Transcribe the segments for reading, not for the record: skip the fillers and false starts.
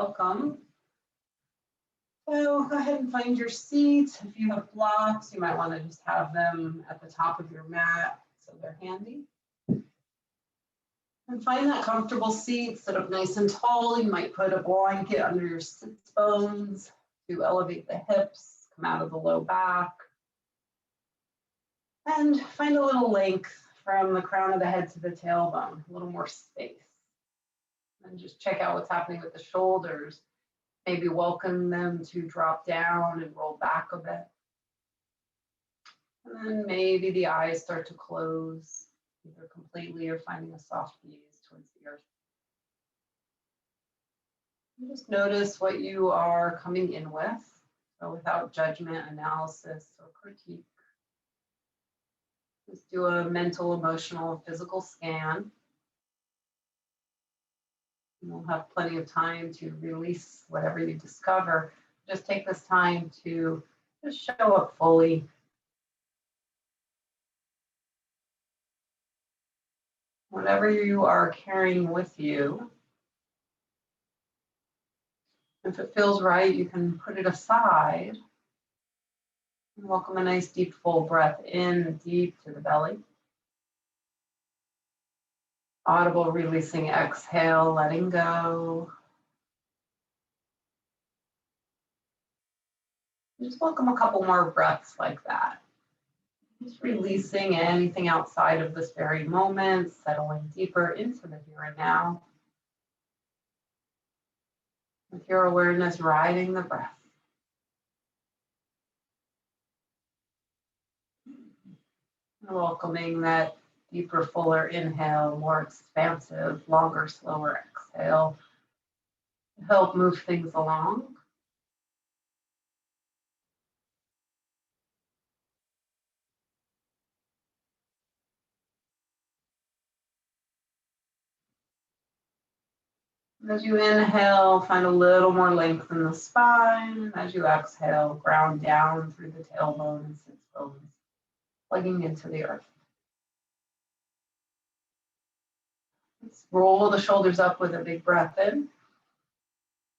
welcome. So go ahead and find your seat. If you have blocks, you might want to just have them at the top of your mat so they're handy. And find that comfortable seat, sit up nice and tall. You might put a blanket under your sits bones to elevate the hips, come out of the low back. And find a little length from the crown of the head to the tailbone, a little more space. And just check out what's happening with the shoulders. Maybe welcome them to drop down and roll back a bit. And then maybe the eyes start to close, either completely or finding a soft gaze towards the earth. And just notice what you are coming in with, so without judgment, analysis, or critique. Just do a mental, emotional, physical scan. We'll have plenty of time to release whatever you discover. Just take this time to just show up fully. Whatever you are carrying with you, if it feels right, you can put it aside. And welcome a nice deep full breath in, deep to the belly. Audible releasing exhale, letting go. Just welcome a couple more breaths like that. Just releasing anything outside of this very moment, settling deeper into the here and now. With your awareness riding the breath. And welcoming that deeper, fuller inhale, more expansive, longer, slower exhale to help move things along. As you inhale, find a little more length in the spine. As you exhale, ground down through the tailbone and sits bones, plugging into the earth. Let's roll the shoulders up with a big breath in.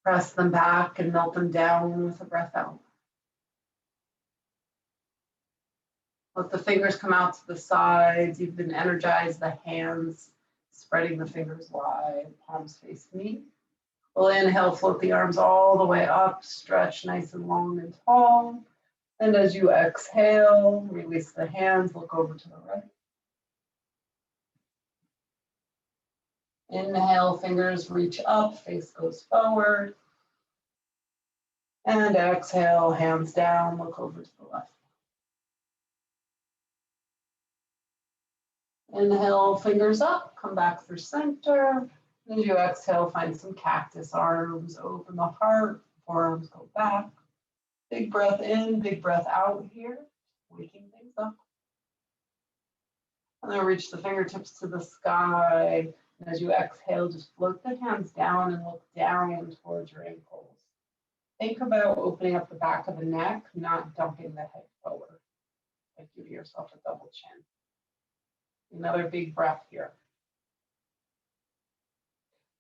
Press them back and melt them down with a breath out. Let the fingers come out to the sides. You've been energized, the hands, spreading the fingers wide, palms face me. We'll inhale, float the arms all the way up, stretch nice and long and tall. And as you exhale, release the hands, look over to the right. Inhale, fingers reach up, face goes forward. And exhale, hands down, look over to the left. Inhale, fingers up, come back through center. As you exhale, find some cactus arms, open the heart, forearms go back. Big breath in, big breath out here, waking things up. And then reach the fingertips to the sky. And as you exhale, just float the hands down and look down towards your ankles. Think about opening up the back of the neck, not dumping the head forward. Like give yourself a double chin. Another big breath here.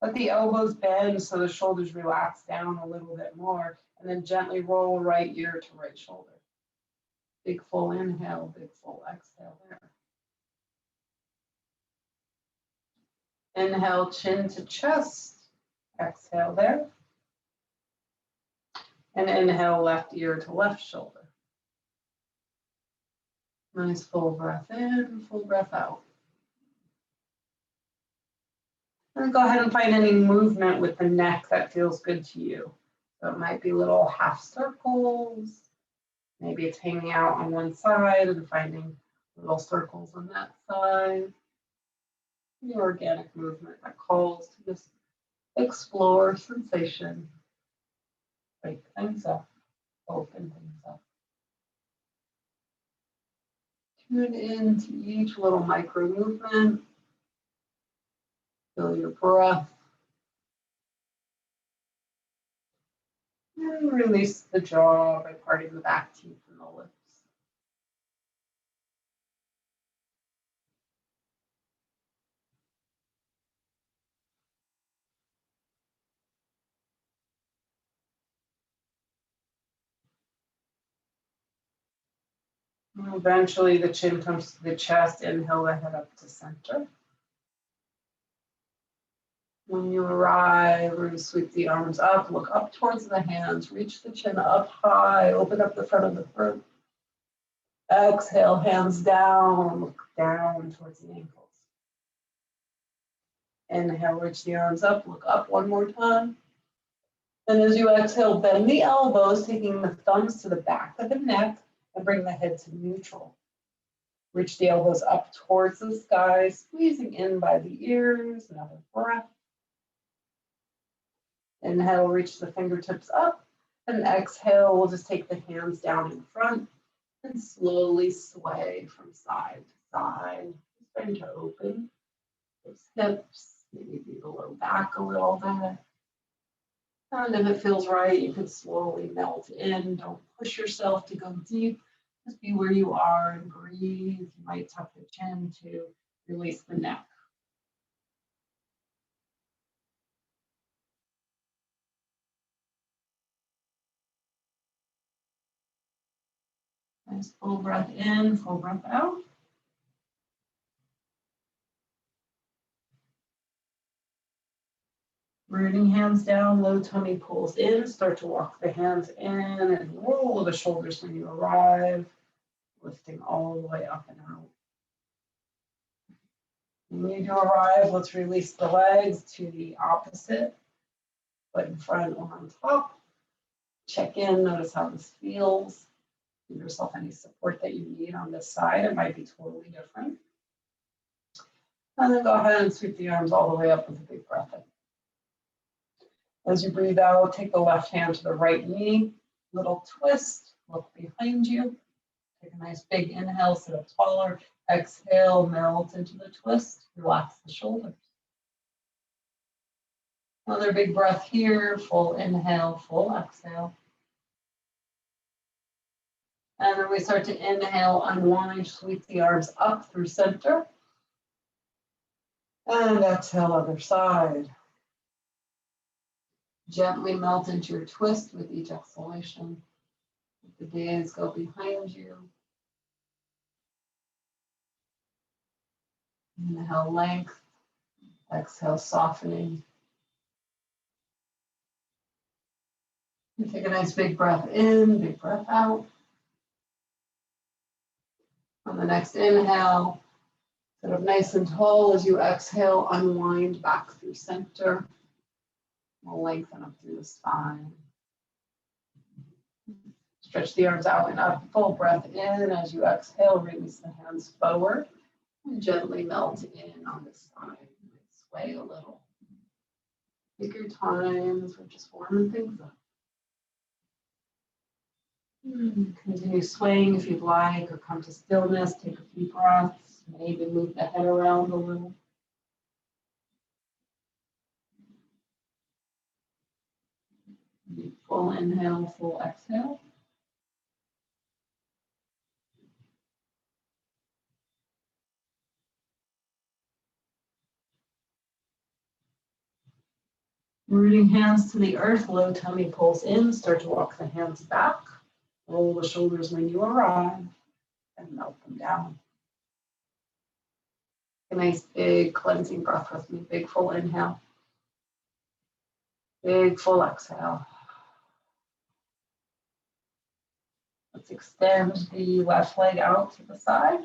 Let the elbows bend so the shoulders relax down a little bit more, and then gently roll right ear to right shoulder. Big full inhale, big full exhale there. Inhale, chin to chest. Exhale there. And inhale, left ear to left shoulder. Nice full breath in, full breath out. And go ahead and find any movement with the neck that feels good to you. So it might be little half circles. Maybe it's hanging out on one side and finding little circles on that side. The organic movement that calls to just explore sensation. Break things up, open things up. Tune into each little micro movement. Feel your breath. And release the jaw by parting the back teeth and the lips. And eventually the chin comes to the chest. Inhale the head up to center. When you arrive, we're going to sweep the arms up, look up towards the hands, reach the chin up high, open up the front of the throat. Exhale, hands down, look down towards the ankles. Inhale, reach the arms up, look up one more time. And as you exhale, bend the elbows, taking the thumbs to the back of the neck and bring the head to neutral. Reach the elbows up towards the sky, squeezing in by the ears. Another breath. Inhale, reach the fingertips up. And exhale, we'll just take the hands down in front and slowly sway from side to side. Starting to open those hips, maybe the low back a little bit. And if it feels right, you can slowly melt in. Don't push yourself to go deep. Just be where you are and breathe. You might tuck the chin to release the neck. Nice full breath in, full breath out. Rooting hands down, low tummy pulls in. Start to walk the hands in and roll the shoulders when you arrive, lifting all the way up and out. When you do arrive, let's release the legs to the opposite. Foot in front or on top. Check in, notice how this feels. Give yourself any support that you need on this side. It might be totally different. And then go ahead and sweep the arms all the way up with a big breath in. As you breathe out, take the left hand to the right knee, little twist, look behind you. Take a nice big inhale, sit up taller. Exhale, melt into the twist, relax the shoulders. Another big breath here, full inhale, full exhale. And then we start to inhale, unwind, sweep the arms up through center. And exhale, other side. Gently melt into your twist with each exhalation. Let the gaze go behind you. Inhale, length. Exhale, softening. And take a nice big breath in, big breath out. On the next inhale, sit up nice and tall. As you exhale, unwind back through center. We'll lengthen up through the spine. Stretch the arms out and up. Full breath in. As you exhale, release the hands forward and gently melt in on the side. Sway a little. Take your time as we're just warming things up. Continue swaying if you'd like, or come to stillness. Take a few breaths. Maybe move the head around a little. Full inhale, full exhale. Rooting hands to the earth, low tummy pulls in. Start to walk the hands back. Roll the shoulders when you arrive and melt them down. A nice big cleansing breath with me. Big full inhale. Big full exhale. Let's extend the left leg out to the side.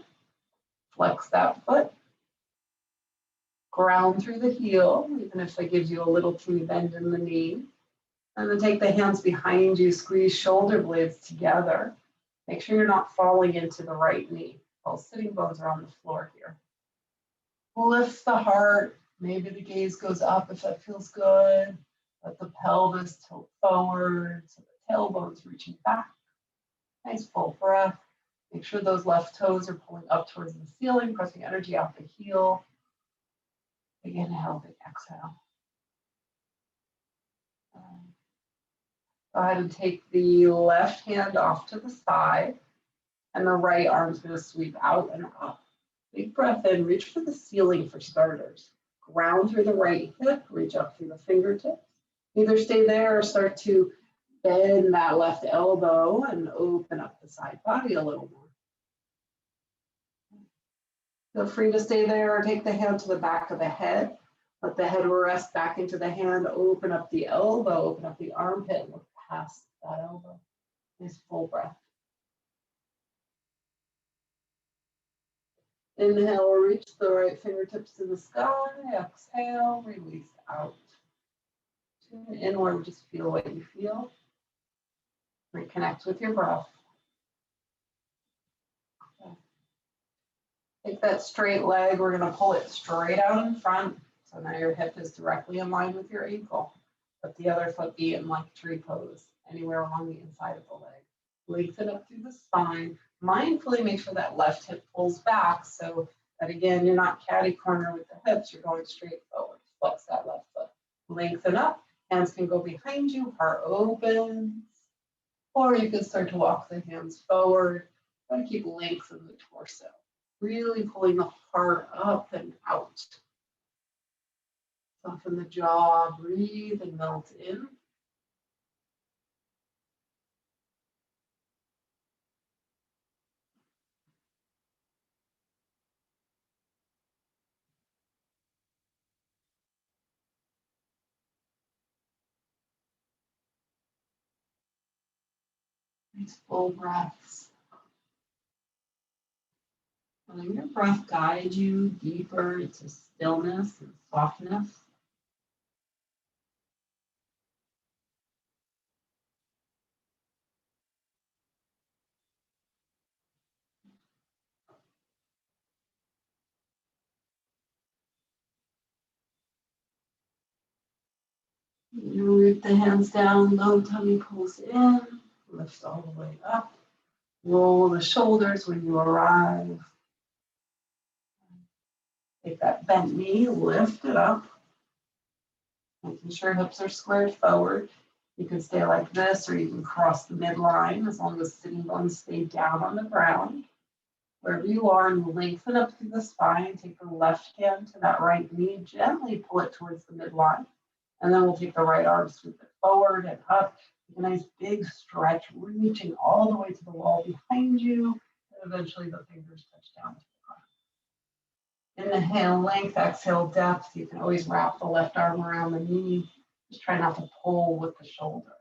Flex that foot. Ground through the heel, even if it gives you a little teeny bend in the knee. And then take the hands behind you, squeeze shoulder blades together. Make sure you're not falling into the right knee. All sitting bones are on the floor here. Lift the heart. Maybe the gaze goes up if that feels good. Let the pelvis tilt forward, so the tailbone's reaching back. Nice full breath. Make sure those left toes are pulling up towards the ceiling, pressing energy out the heel. Big inhale, big exhale. Go ahead and take the left hand off to the side, and the right arm's going to sweep out and up. Big breath in, reach for the ceiling for starters. Ground through the right hip, reach up through the fingertips. Either stay there or start to bend that left elbow and open up the side body a little more. Feel free to stay there or take the hand to the back of the head. Let the head rest back into the hand. Open up the elbow, open up the armpit, look past that elbow. Nice full breath. Inhale, reach the right fingertips to the sky. Exhale, release out. Tune inward, just feel what you feel. Reconnect with your breath. Take that straight leg, we're going to pull it straight out in front. So now your hip is directly in line with your ankle. Let the other foot be in like tree pose, anywhere along the inside of the leg. Lengthen up through the spine. Mindfully make sure that left hip pulls back so that again, you're not catty corner with the hips, you're going straight forward. Flex that left foot. Lengthen up, hands can go behind you, heart opens. Or you can start to walk the hands forward. Try to keep length in the torso. Really pulling the heart up and out. Soften the jaw, breathe and melt in. Nice full breaths. Let your breath guide you deeper into stillness and softness. You root the hands down, low tummy pulls in, lift all the way up. Roll the shoulders when you arrive. Take that bent knee, lift it up. Making sure hips are squared forward. You can stay like this or you can cross the midline as long as sitting bones stay down on the ground. Wherever you are, and lengthen up through the spine. Take the left hand to that right knee, gently pull it towards the midline. And then we'll take the right arm, sweep it forward and up. Take a nice big stretch, reaching all the way to the wall behind you. And eventually the fingers touch down to the ground. Inhale, length, exhale, depth. You can always wrap the left arm around the knee. Just try not to pull with the shoulder.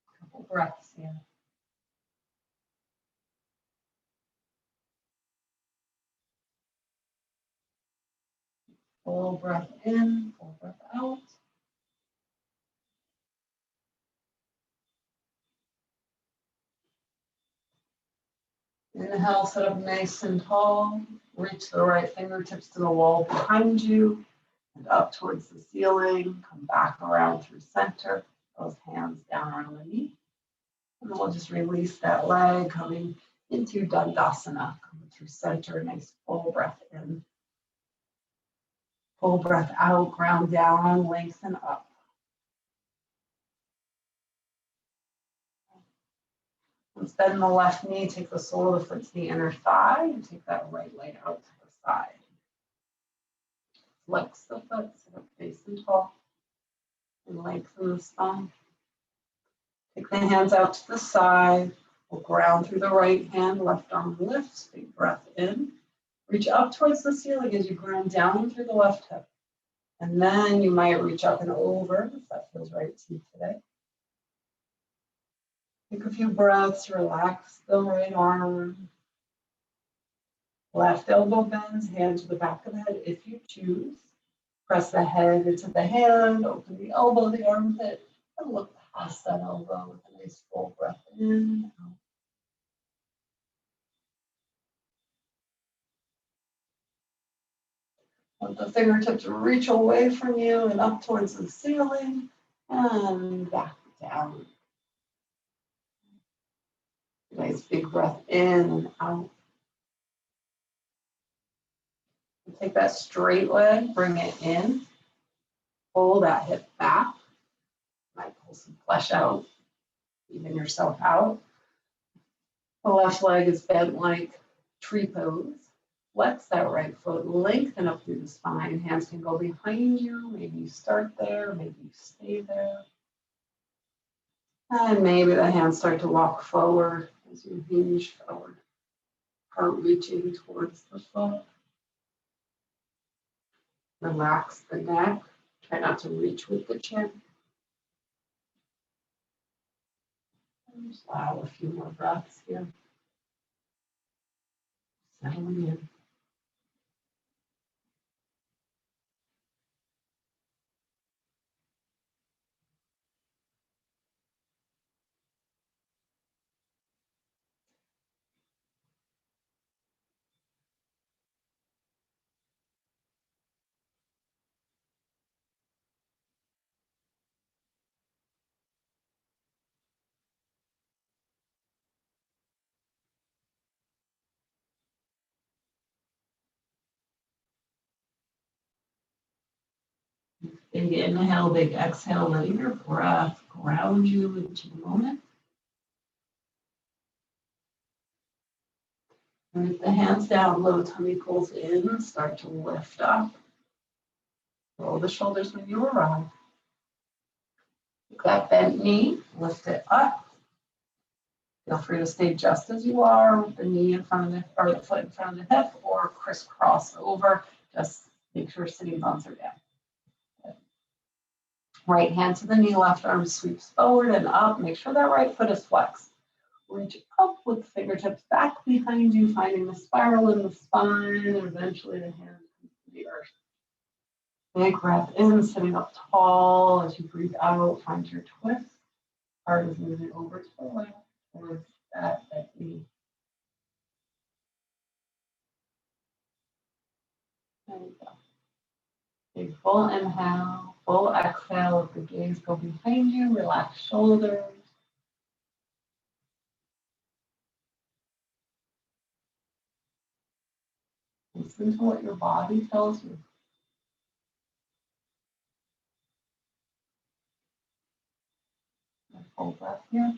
A couple breaths here. Full breath in, full breath out. Inhale, sit up nice and tall. Reach the right fingertips to the wall behind you and up towards the ceiling. Come back around through center. Those hands down on the knee. And then we'll just release that leg, coming into Dandasana. Coming through center, nice full breath in. Full breath out, ground down, lengthen up. Let's bend the left knee, take the sole of the foot to the inner thigh, and take that right leg out to the side. Flex the foot, sit up nice and tall, and lengthen the spine. Take the hands out to the side. We'll ground through the right hand, left arm lifts, big breath in. Reach up towards the ceiling as you ground down through the left hip. And then you might reach up and over if that feels right to you today. Take a few breaths, relax the right arm. Left elbow bends, hand to the back of the head if you choose. Press the head into the hand, open the elbow, the armpit, and look past that elbow with a nice full breath in. Out. Let the fingertips reach away from you and up towards the ceiling and back down. Nice big breath in and out. Take that straight leg, bring it in. Pull that hip back. Might pull some flesh out, even yourself out. The left leg is bent like tree pose. Flex that right foot, lengthen up through the spine. Hands can go behind you. Maybe you start there, maybe you stay there. And maybe the hands start to walk forward as you hinge forward, heart reaching towards the foot. Relax the neck. Try not to reach with the chin. And just allow a few more breaths here. Settling in. Big inhale, big exhale, letting your breath ground you into the moment. And with the hands down, low tummy pulls in, start to lift up. Roll the shoulders when you arrive. Take that bent knee, lift it up. Feel free to stay just as you are, with the knee in front of the, or the foot in front of the hip, or crisscross over. Just make sure sitting bones are down. Right hand to the knee, left arm sweeps forward and up. Make sure that right foot is flexed. Reach up with the fingertips back behind you, finding the spiral in the spine, and eventually the hand comes to the earth. Big breath in, sitting up tall. As you breathe out, find your twist. Heart is moving over to the left towards that knee. There you go. Big full inhale, full exhale. Let the gaze go behind you. Relax shoulders. Listen to what your body tells you. A full breath here.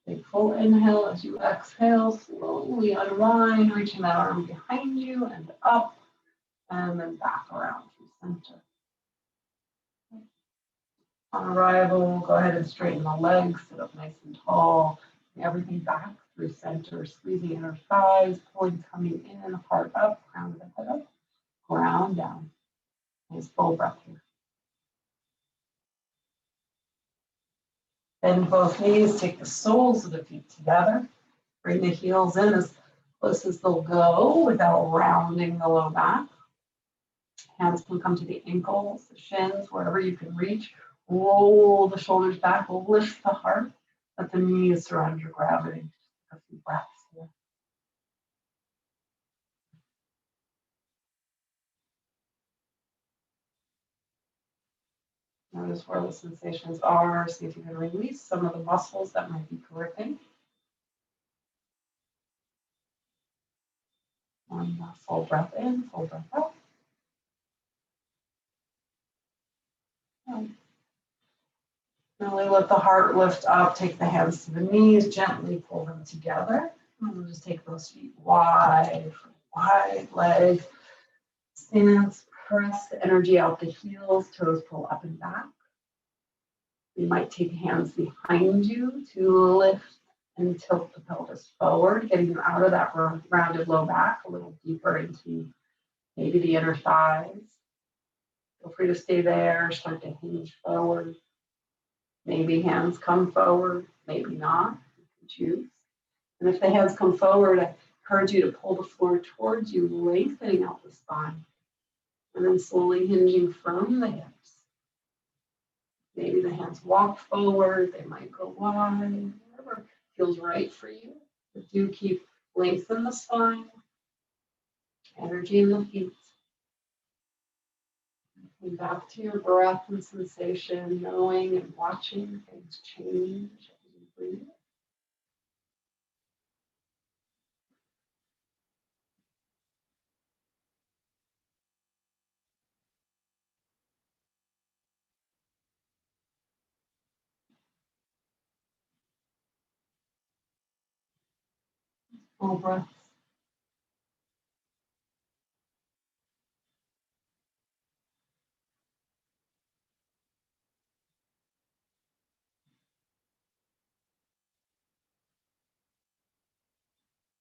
Take full inhale as you exhale. Slowly unwind, reaching that arm behind you and up, and then back around through center. On arrival, go ahead and straighten the legs, sit up nice and tall. Bring everything back through center, squeezing inner thighs, pulling, coming in, heart up, crown of the head up, ground down. Nice full breath here. Bend both knees, take the soles of the feet together. Bring the heels in as close as they'll go without rounding the low back. Hands can come to the ankles, the shins, wherever you can reach. Roll the shoulders back, lift the heart. Let the knees surround your gravity. A few breaths here. Notice where the sensations are. See if you can release some of the muscles that might be gripping. One full breath in, full breath out. Really let the heart lift up. Take the hands to the knees, gently pull them together. And we'll just take those feet wide, wide leg stance. Press the energy out the heels, toes pull up and back. You might take hands behind you to lift and tilt the pelvis forward, getting you out of that rounded low back, a little deeper into maybe the inner thighs. Feel free to stay there, start to hinge forward. Maybe hands come forward, maybe not, you can choose. And if the hands come forward, I encourage you to pull the floor towards you, lengthening out the spine, and then slowly hinging from the hips. Maybe the hands walk forward, they might go wide, whatever feels right for you. But do keep length in the spine, energy in the feet. And back to your breath and sensation, knowing and watching things change as you breathe. Full breaths.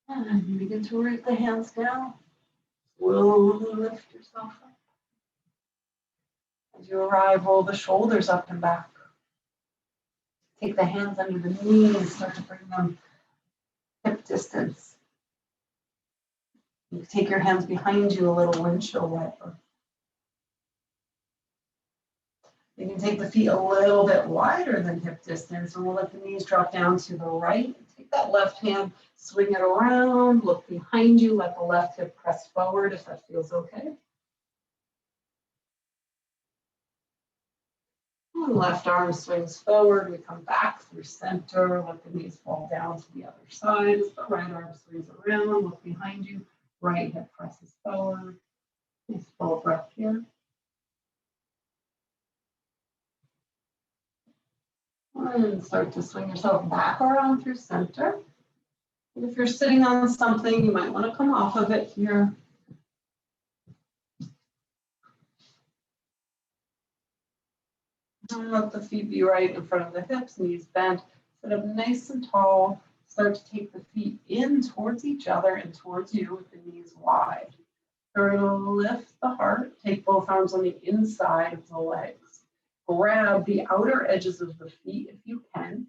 And then you begin to root the hands down. Slowly lift yourself up. As you arrive, roll the shoulders up and back. Take the hands under the knees, start to bring them hip distance. You can take your hands behind you, a little windshield wiper. You can take the feet a little bit wider than hip distance, and we'll let the knees drop down to the right. Take that left hand, swing it around, look behind you, let the left hip press forward if that feels okay. And left arm swings forward, we come back through center, let the knees fall down to the other side as the right arm swings around, look behind you, right hip presses forward. Nice full breath here. And start to swing yourself back around through center. And if you're sitting on something, you might want to come off of it here. And let the feet be right in front of the hips, knees bent. Sit up nice and tall. Start to take the feet in towards each other and towards you with the knees wide. Start to lift the heart. Take both arms on the inside of the legs. Grab the outer edges of the feet if you can.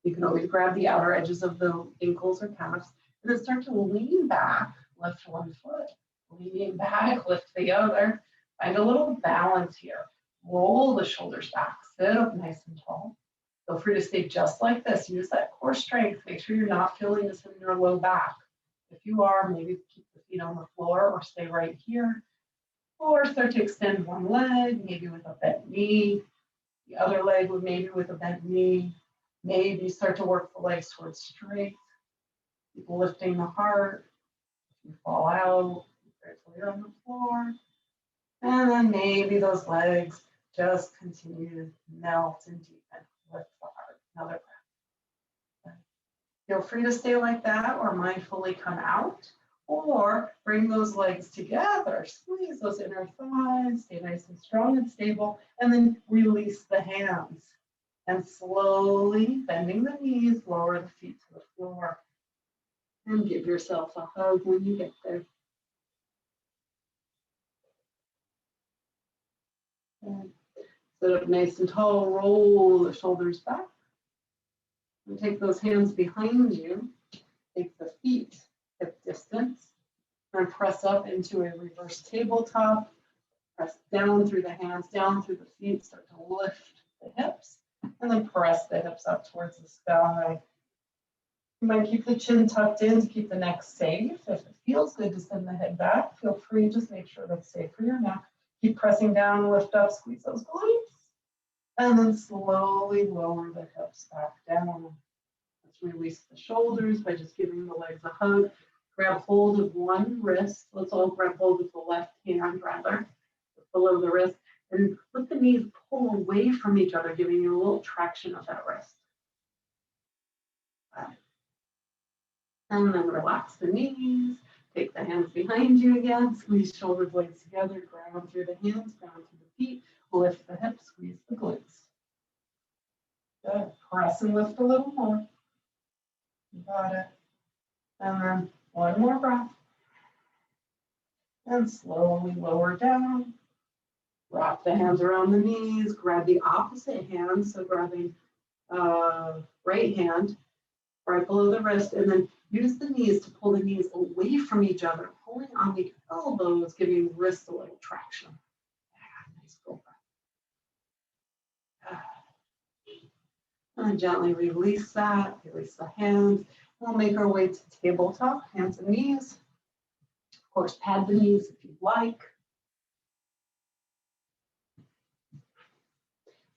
You can always grab the outer edges of the ankles or calves. And then start to lean back, lift one foot. Leaning back, lift the other. Find a little balance here. Roll the shoulders back. Sit up nice and tall. Feel free to stay just like this. Use that core strength. Make sure you're not feeling this in your low back. If you are, maybe keep the feet on the floor or stay right here. Or start to extend one leg, maybe with a bent knee. The other leg would maybe with a bent knee. Maybe start to work the legs towards straight. Keep lifting the heart. If you fall out, you're on the floor. And then maybe those legs just continue to melt and deepen. Lift the heart. Another breath. Feel free to stay like that or mindfully come out. Or bring those legs together. Squeeze those inner thighs. Stay nice and strong and stable. And then release the hands. And slowly bending the knees, lower the feet to the floor. And give yourself a hug when you get there. And sit up nice and tall, roll the shoulders back. And take those hands behind you. Take the feet hip distance. And press up into a reverse tabletop. Press down through the hands, down through the feet. Start to lift the hips. And then press the hips up towards the sky. You might keep the chin tucked in to keep the neck safe. If it feels good to send the head back, feel free. Just make sure that's safe for your neck. Keep pressing down, lift up, squeeze those glutes. And then slowly lower the hips back down. Let's release the shoulders by just giving the legs a hug. Grab hold of one wrist. Let's all grab hold of the left hand rather, below the wrist. And let the knees pull away from each other, giving you a little traction of that wrist. And then relax the knees. Take the hands behind you again. Squeeze shoulder blades together. Ground through the hands, ground through the feet. Lift the hips, squeeze the glutes. Good. Press and lift a little more. You got it. And then one more breath. And slowly lower down. Wrap the hands around the knees. Grab the opposite hand. So grabbing right hand right below the wrist. And then use the knees to pull the knees away from each other. Pulling on the elbows, giving wrists a little traction. Nice full breath. And gently release that. Release the hands. We'll make our way to tabletop, hands and knees. Of course, pad the knees if you'd like.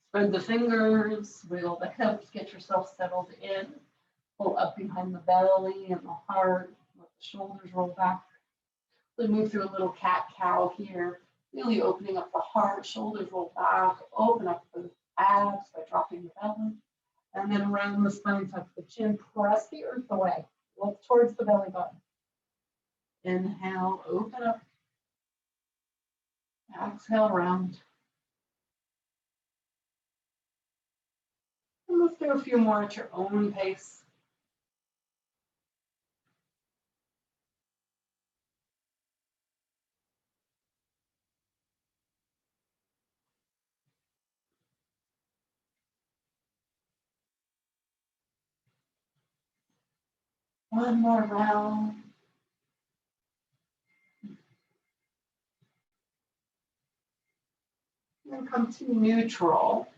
Spread the fingers, wiggle the hips, get yourself settled in. Pull up behind the belly and the heart. Let the shoulders roll back. Then move through a little cat-cow here. Really opening up the heart, shoulders roll back. Open up the abs by dropping the belly. And then around the spine, tuck the chin. Press the earth away. Look towards the belly button. Inhale, open up. Exhale, round. And let's do a few more at your own pace. One more round. And then come to neutral.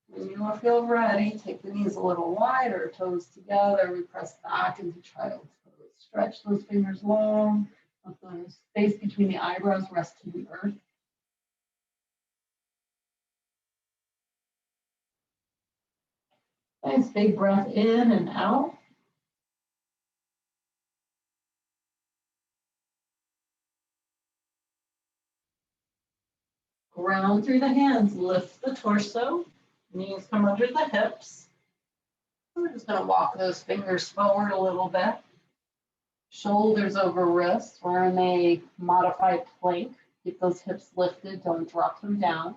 When you feel ready, take the knees a little wider, toes together. We press back into child's pose. Stretch those fingers long. Let the space between the eyebrows rest to the earth. Nice big breath in and out. Ground through the hands, lift the torso. Knees come under the hips. We're just going to walk those fingers forward a little bit. Shoulders over wrists. We're in a modified plank. Keep those hips lifted, don't drop them down.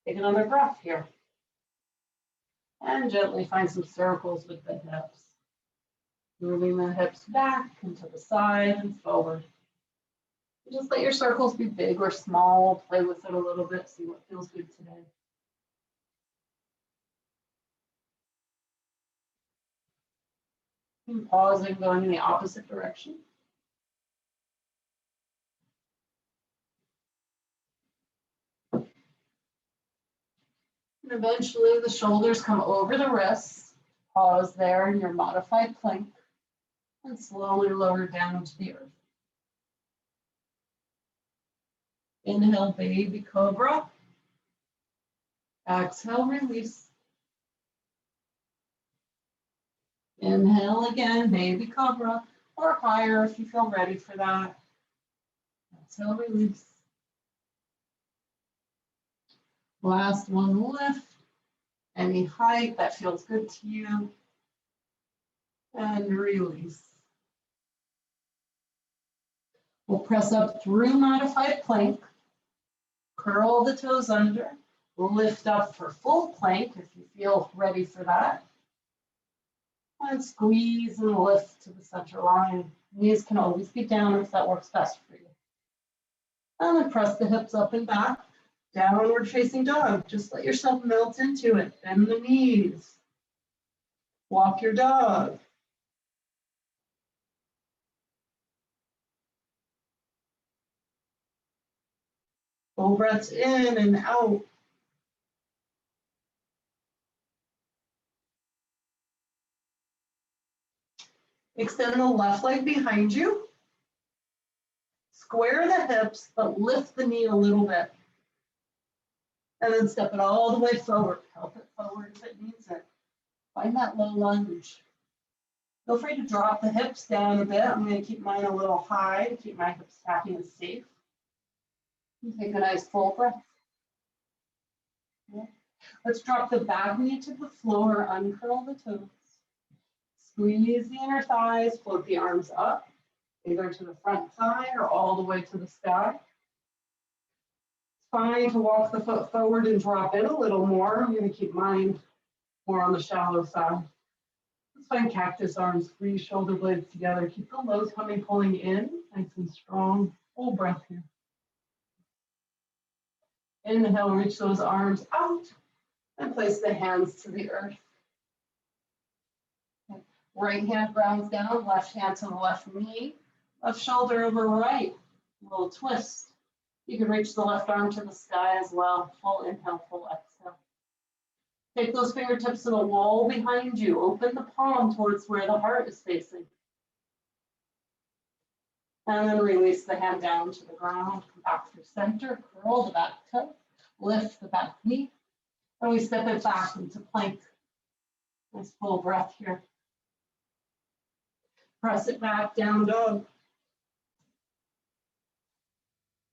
Take another breath here. And gently find some circles with the hips. Moving the hips back and to the side and forward. Just let your circles be big or small. Play with it a little bit, see what feels good today. And pausing, going in the opposite direction. And eventually the shoulders come over the wrists. Pause there in your modified plank and slowly lower down to the earth. Inhale, baby cobra. Exhale, release. Inhale again, baby cobra, or higher if you feel ready for that. Exhale, release. Last one, lift. Any height that feels good to you. And release. We'll press up through modified plank. Curl the toes under. Lift up for full plank if you feel ready for that. And squeeze and lift to the center line. Knees can always be down if that works best for you. And then press the hips up and back. Downward facing dog. Just let yourself melt into it. Bend the knees. Walk your dog. Full breaths in and out. Extend the left leg behind you. Square the hips, but lift the knee a little bit. And then step it all the way forward. Help it forward if it needs it. Find that low lunge. Feel free to drop the hips down a bit. I'm going to keep mine a little high to keep my hips happy and safe. And take a nice full breath. Yeah. Let's drop the back knee to the floor, uncurl the toes. Squeeze the inner thighs, float the arms up, either to the front thigh or all the way to the sky. It's fine to walk the foot forward and drop in a little more. I'm going to keep mine more on the shallow side. Let's find cactus arms, squeeze shoulder blades together. Keep the low tummy pulling in, nice and strong. Full breath here. Inhale, reach those arms out and place the hands to the earth. Right hand grounds down, left hand to the left knee, left shoulder over right. A little twist. You can reach the left arm to the sky as well. Full inhale, full exhale. Take those fingertips to the wall behind you. Open the palm towards where the heart is facing. And then release the hand down to the ground. Come back through center, curl the back toe, lift the back knee, and we step it back into plank. Nice full breath here. Press it back, down dog.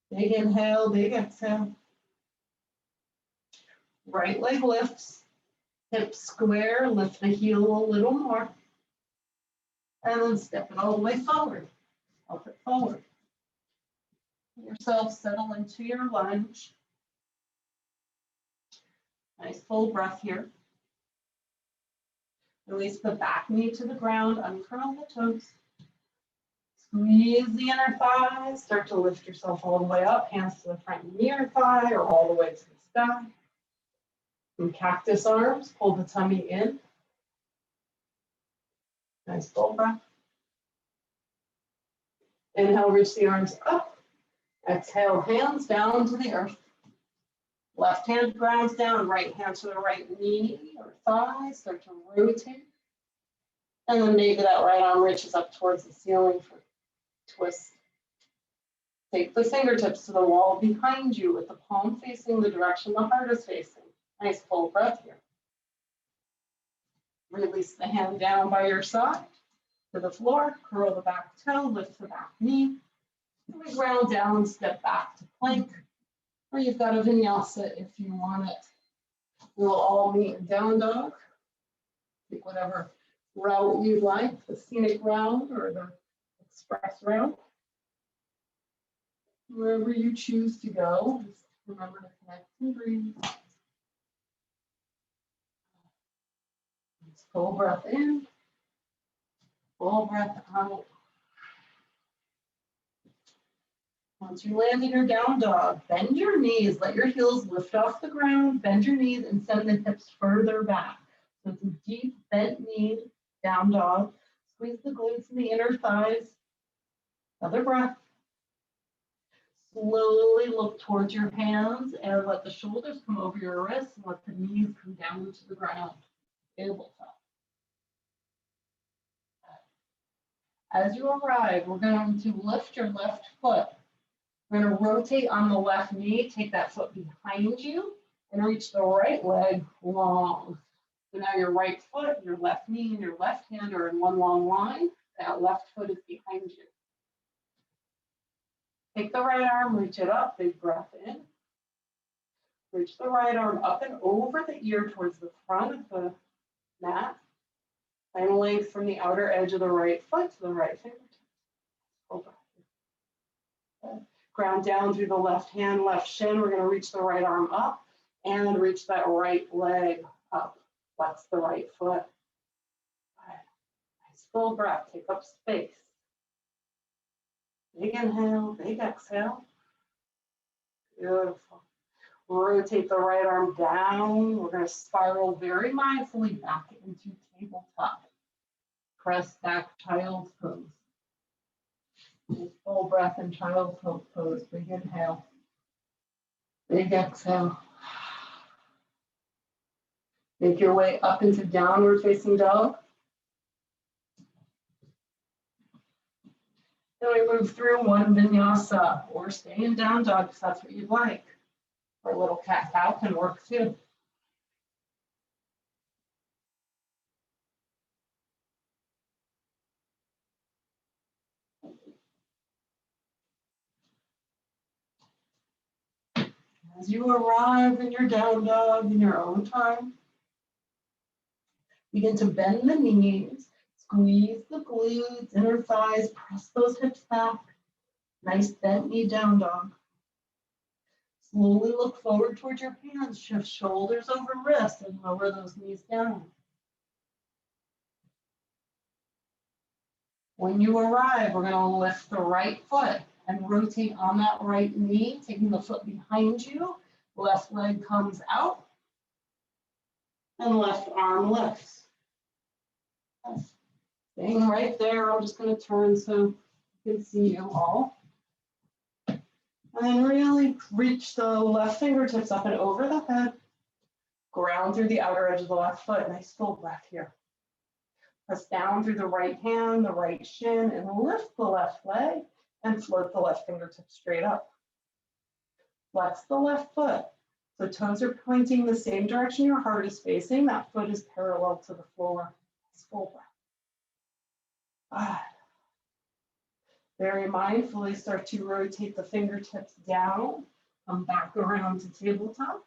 Big inhale, big exhale. Right leg lifts, hips square, lift the heel a little more. And then step it all the way forward. Help it forward. Let yourself settle into your lunge. Nice full breath here. Release the back knee to the ground, uncurl the toes. Squeeze the inner thighs, start to lift yourself all the way up, hands to the front near thigh or all the way to the sky. And cactus arms, pull the tummy in. Nice full breath. Inhale, reach the arms up. Exhale, hands down to the earth. Left hand grounds down, right hand to the right knee or thigh. Start to rotate. And then maybe that right arm reaches up towards the ceiling for a twist. Take the fingertips to the wall behind you with the palm facing the direction the heart is facing. Nice full breath here. Release the hand down by your side to the floor. Curl the back toe, lift the back knee. And we ground down and step back to plank. Or you've got a vinyasa if you want it. We'll all meet in down dog. Pick whatever route you'd like, the scenic route or the express route. Wherever you choose to go, just remember to connect and breathe. Just full breath in, full breath out. Once you land in your down dog, bend your knees, let your heels lift off the ground, bend your knees and send the hips further back. So it's a deep bent knee, down dog. Squeeze the glutes and the inner thighs. Another breath. Slowly look towards your hands and let the shoulders come over your wrists and let the knees come down to the ground. Tabletop. As you arrive, we're going to lift your left foot. We're going to rotate on the left knee, take that foot behind you, and reach the right leg long. So now your right foot, your left knee, and your left hand are in one long line. That left foot is behind you. Take the right arm, reach it up, big breath in. Reach the right arm up and over the ear towards the front of the mat. Find length from the outer edge of the right foot to the right fingertip. Hold on. Ground down through the left hand, left shin. We're going to reach the right arm up and reach that right leg up. Flex the right foot. Nice full breath. Take up space. Big inhale, big exhale. Beautiful. Rotate the right arm down. We're going to spiral very mindfully back into tabletop. Press back, child's pose. Full breath in child's pose. Big inhale. Big exhale. Make your way up into downward facing dog. Then we move through one vinyasa or stay in down dog if that's what you'd like. Or a little cat-cow can work too. As you arrive in your down dog in your own time, begin to bend the knees, squeeze the glutes, inner thighs, press those hips back. Nice bent knee down dog. Slowly look forward towards your hands, shift shoulders over wrists and lower those knees down. When you arrive, we're going to lift the right foot and rotate on that right knee, taking the foot behind you. Left leg comes out and left arm lifts. Staying right there, I'm just going to turn so you can see you all. And then really reach the left fingertips up and over the head. Ground through the outer edge of the left foot. Nice full breath here. Press down through the right hand, the right shin, and lift the left leg and float the left fingertips straight up. Flex the left foot. So toes are pointing the same direction your heart is facing. That foot is parallel to the floor. Nice full breath. Very mindfully start to rotate the fingertips down, come back around to tabletop,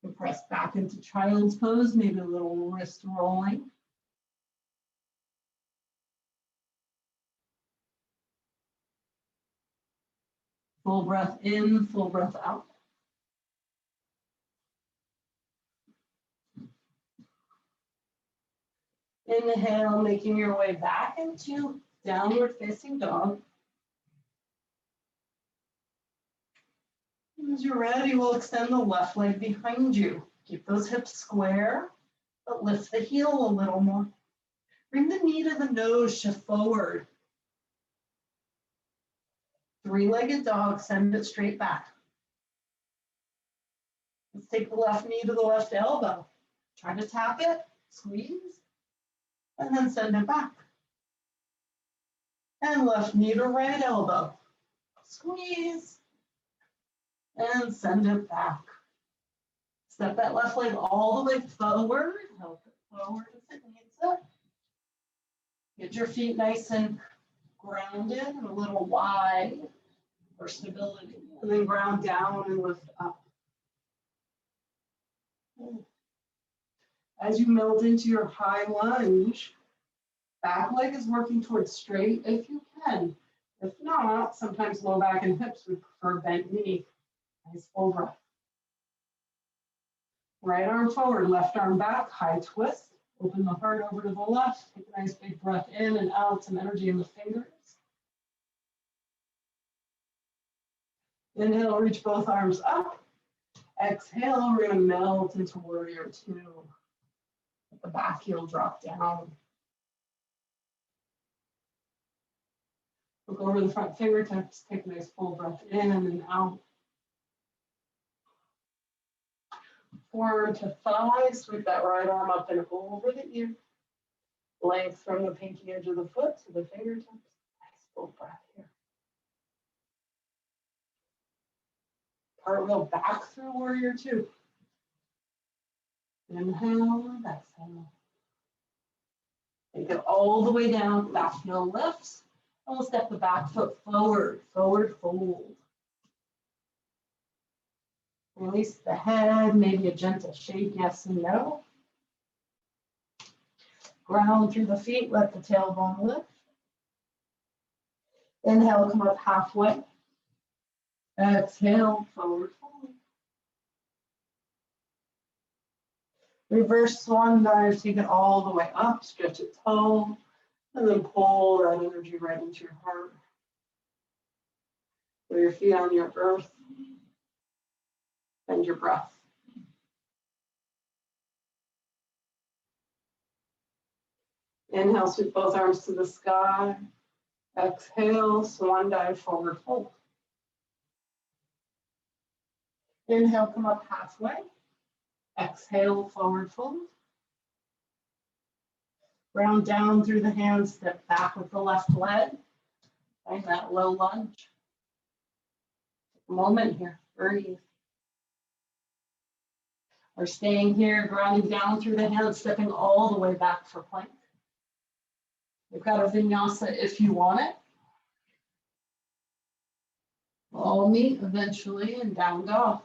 and press back into child's pose, maybe a little wrist rolling. Full breath in, full breath out. Inhale, making your way back into downward facing dog. As you're ready, we'll extend the left leg behind you. Keep those hips square, but lift the heel a little more. Bring the knee to the nose, shift forward. Three-legged dog, send it straight back. Let's take the left knee to the left elbow. Try to tap it, squeeze, and then send it back. And left knee to right elbow. Squeeze, and send it back. Step that left leg all the way forward. Help it forward if it needs it. Get your feet nice and grounded and a little wide for stability. And then ground down and lift up. As you melt into your high lunge, back leg is working towards straight if you can. If not, sometimes low back and hips would prefer bent knee. Nice full breath. Right arm forward, left arm back, high twist. Open the heart over to the left. Take a nice big breath in and out, some energy in the fingers. Inhale, reach both arms up. Exhale, we're gonna melt into warrior two. Let the back heel drop down. Look over the front fingertips, take a nice full breath in and out. Forward to thigh, sweep that right arm up and over the ear. Length from the pinky edge of the foot to the fingertips. Nice full breath here. Cartwheel back through warrior two. Inhale and exhale. Take it all the way down, back heel lifts. And we'll step the back foot forward, forward fold. Release the head, maybe a gentle shake, yes and no. Ground through the feet, let the tailbone lift. Inhale, come up halfway. Exhale, forward fold. Reverse swan dive, take it all the way up, stretch it tall, and then pull that energy right into your heart. Put your feet on your earth. And your breath. Inhale, sweep both arms to the sky. Exhale, swan dive, forward fold. Inhale, come up halfway. Exhale, forward fold. Round down through the hands, step back with the left leg. Find that low lunge. Take a moment here, breathe. Or staying here, grounding down through the hands, stepping all the way back for plank. We've got a vinyasa if you want it. We'll all meet eventually in down dog.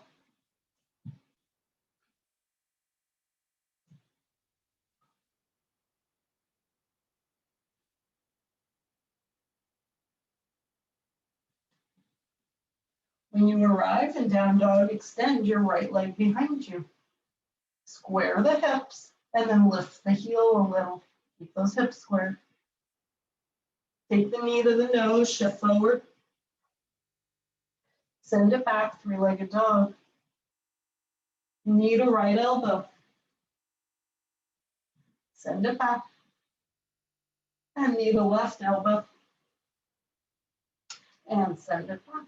When you arrive in down dog, extend your right leg behind you. Square the hips and then lift the heel a little. Keep those hips squared. Take the knee to the nose, shift forward. Send it back, three-legged dog. Knee to right elbow. Send it back. And knee to left elbow. And send it back.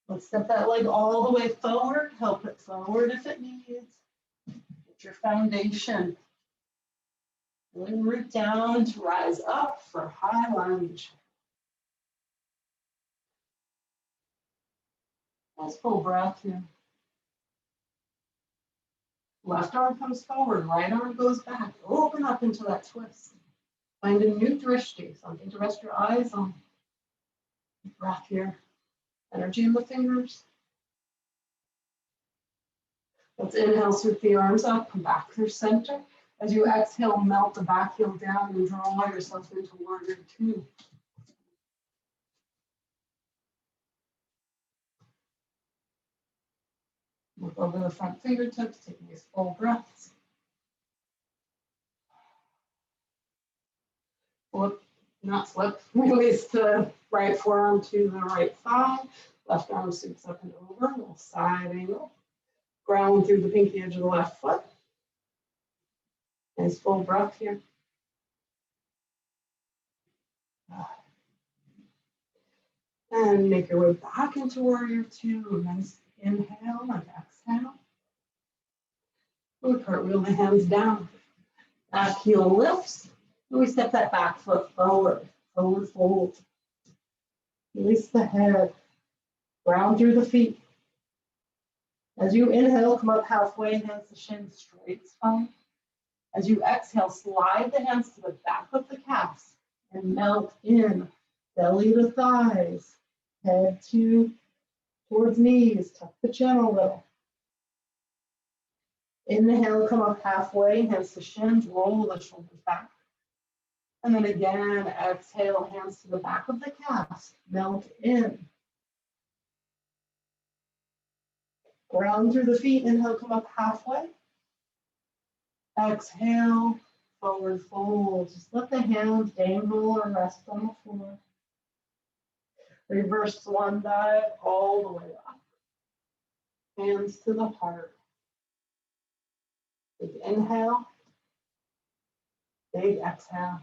Let's step that leg all the way forward. Help it forward if it needs. Get your foundation. Then root down to rise up for high lunge. Nice full breath here. Left arm comes forward, right arm goes back. Open up into that twist. Find a new drishti, something to rest your eyes on. Breath here. Energy in the fingers. Let's inhale, sweep the arms up, come back through center. As you exhale, melt the back heel down and draw yourself into warrior two. Look over the front fingertips, take these full breaths. Flip, not slip, release the right forearm to the right thigh. Left arm sweeps up and over, a little side angle. Ground through the pinky edge of the left foot. Nice full breath here. And make your way back into warrior two. Nice inhale and exhale. We cartwheel the hands down. Back heel lifts. And we step that back foot forward. Forward fold. Release the head. Ground through the feet. As you inhale, come up halfway, hands to shins, straight spine. As you exhale, slide the hands to the back of the calves and melt in. Belly to thighs. Head towards knees. Tuck the chin a little. Inhale, come up halfway, hands to shins, roll the shoulders back. And then again, exhale, hands to the back of the calves, melt in. Ground through the feet, inhale, come up halfway. Exhale, forward fold. Just let the hands dangle or rest on the floor. Reverse swan dive all the way up. Hands to the heart. Big inhale. Big exhale.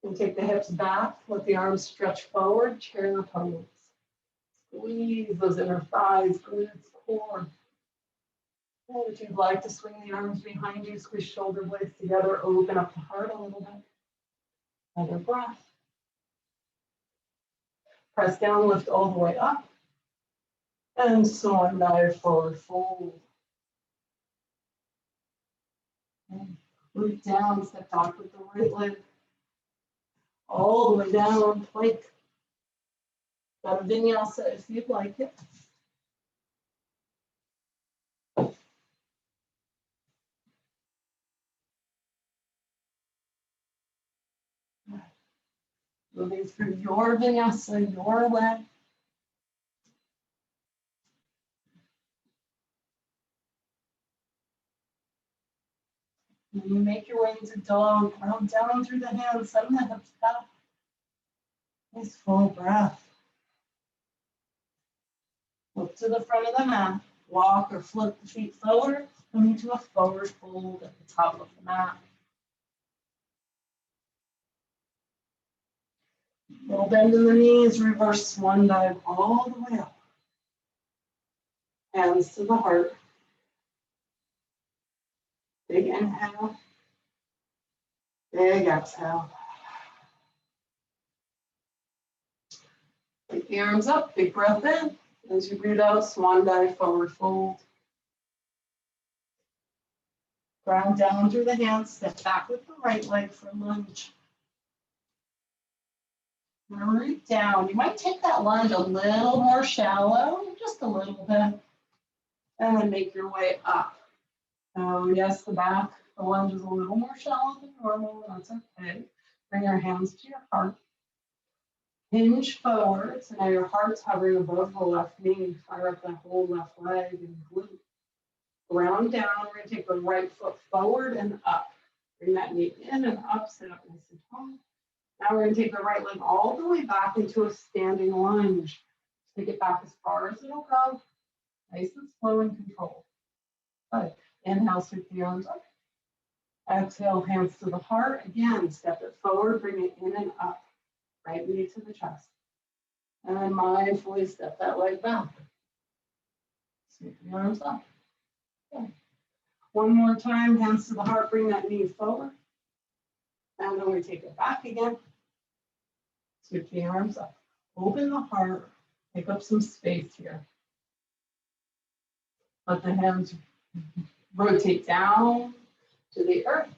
And take the hips back. Let the arms stretch forward. Chair pose. Squeeze those inner thighs, glutes, core. And if you'd like to swing the arms behind you, squeeze shoulder blades together, open up the heart a little bit. Another breath. Press down, lift all the way up. And swan dive, forward fold. And root down, step back with the right leg. All the way down, plank. Got a vinyasa if you'd like it. Moving through your vinyasa, your way. When you make your way into dog, round down through the hands, send the hips back. Nice full breath. Look to the front of the mat. Walk or flip the feet forward, coming to a forward fold at the top of the mat. Little bend in the knees, reverse swan dive all the way up. Hands to the heart. Big inhale. Big exhale. Take the arms up, big breath in. As you breathe out, swan dive, forward fold. Ground down through the hands, step back with the right leg for lunge. Root down. You might take that lunge a little more shallow, just a little bit, and then make your way up. So yes, the lunge is a little more shallow than normal, that's okay. Bring your hands to your heart. Hinge forward, so now your heart's hovering above the left knee. Fire up that whole left leg and glute. Ground down, we're gonna take the right foot forward and up. Bring that knee in and up, sit up nice and tall. Now we're gonna take the right leg all the way back into a standing lunge. Take it back as far as it'll go. Nice and slow and controlled. Good. Inhale, sweep the arms up. Exhale, hands to the heart. Again, step it forward, bring it in and up. Right knee to the chest. And then mindfully step that leg back. Sweep the arms up. Okay. One more time, hands to the heart, bring that knee forward. And then we take it back again. Sweep the arms up. Open the heart. Take up some space here. Let the hands rotate down to the earth.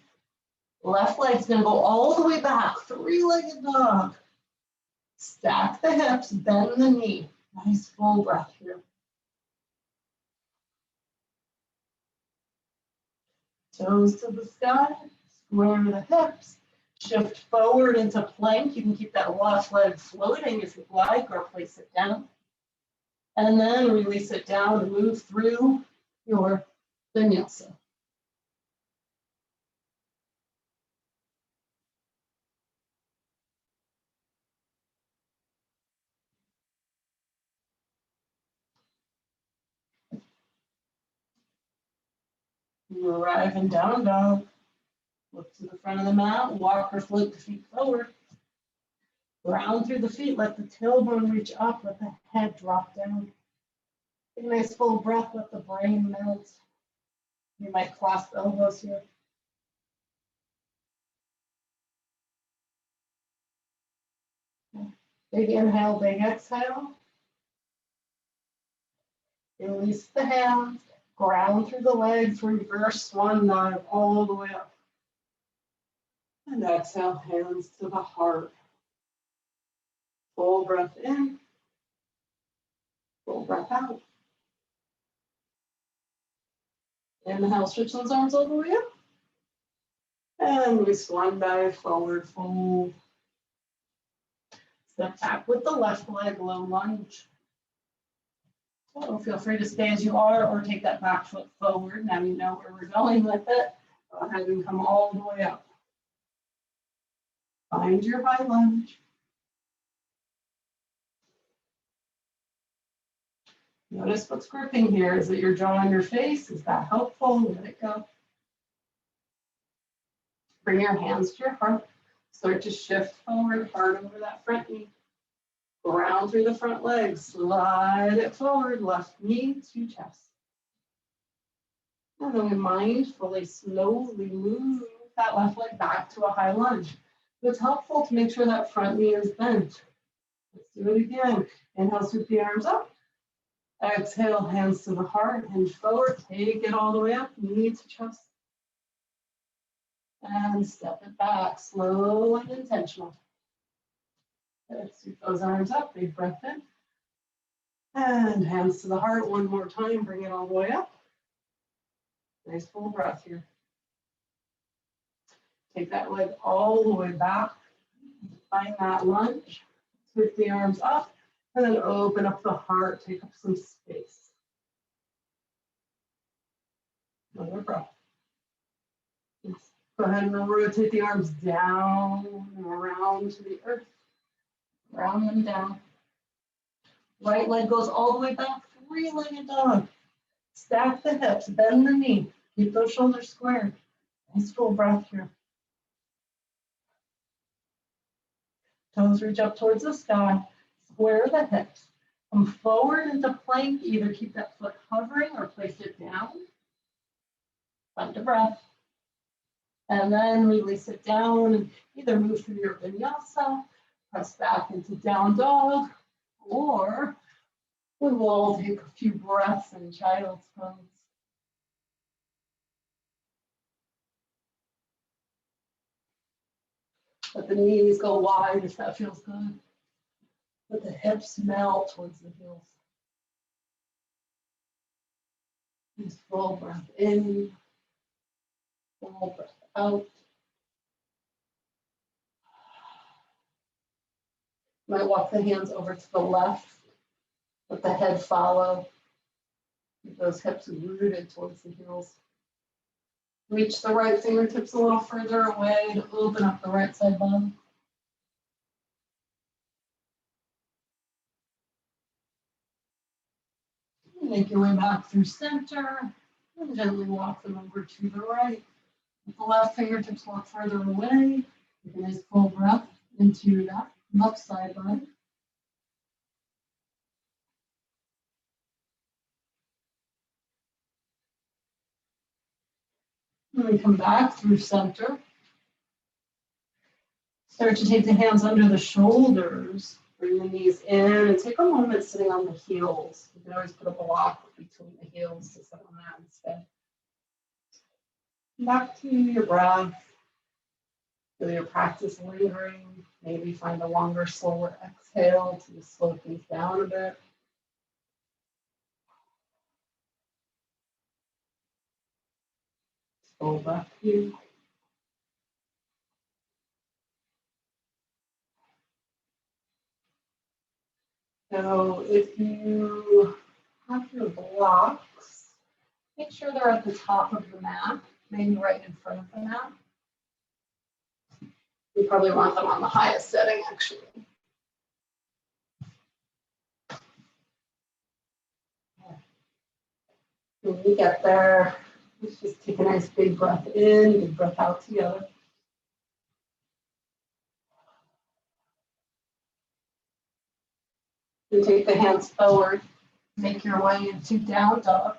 Left leg's gonna go all the way back, three-legged dog. Stack the hips, bend the knee. Nice full breath here. Toes to the sky, square the hips. Shift forward into plank. You can keep that left leg floating if you'd like, or place it down. And then release it down and move through your vinyasa. You arrive in down dog. Look to the front of the mat, walk or float the feet forward. Ground through the feet, let the tailbone reach up, let the head drop down. Take a nice full breath, let the brain melt. You might clasp elbows here. Big inhale, big exhale. Release the hands, ground through the legs, reverse swan dive all the way up. And exhale, hands to the heart. Full breath in, full breath out. Inhale, stretch those arms all the way up. And we swan dive, forward fold. Step back with the left leg, low lunge. So feel free to stay as you are or take that back foot forward. Now you know where we're going with it. Go ahead and come all the way up. Find your high lunge. Notice what's gripping here. Is it your jaw and your face? Is that helpful? Let it go. Bring your hands to your heart. Start to shift forward, hard over that front knee. Ground through the front leg. Slide it forward, left knee to chest. And then we mindfully, slowly move that left leg back to a high lunge. It's helpful to make sure that front knee is bent. Let's do it again. Inhale, sweep the arms up. Exhale, hands to the heart, hinge forward, take it all the way up, knee to chest. And step it back, slow and intentional. Let's sweep those arms up, big breath in. And hands to the heart, one more time, bring it all the way up. Nice full breath here. Take that leg all the way back, find that lunge, sweep the arms up. And then open up the heart, take up some space. Another breath. Go ahead and rotate the arms down and around to the earth. Round them down. Right leg goes all the way back, three-legged dog. Stack the hips, bend the knee. Keep those shoulders squared. Nice full breath here. Toes reach up towards the sky. Square the hips. Come forward into plank. Either keep that foot hovering or place it down. Find a breath. And then release it down and either move through your vinyasa, press back into down dog, or we will take a few breaths in child's pose. Let the knees go wide if that feels good. Let the hips melt towards the heels. Nice full breath in, full breath out. You might walk the hands over to the left. Let the head follow. Keep those hips rooted towards the heels. Reach the right fingertips a little further away to open up the right side bum. Make your way back through center and gently walk them over to the right. With the left fingertips walk further away. Take a nice full breath into that left side body. And we come back through center. Start to take the hands under the shoulders. Bring the knees in and take a moment sitting on the heels. You can always put a block between the heels to sit on that instead. Back to your breath. Feel your practice lingering. Maybe find a longer, slower exhale to slow things down a bit. Full breath here. So if you have your blocks, make sure they're at the top of the mat, maybe right in front of the mat. You probably want them on the highest setting, actually. When you get there, Let's just take a nice big breath in, big breath out together. And take the hands forward. Make your way into down dog.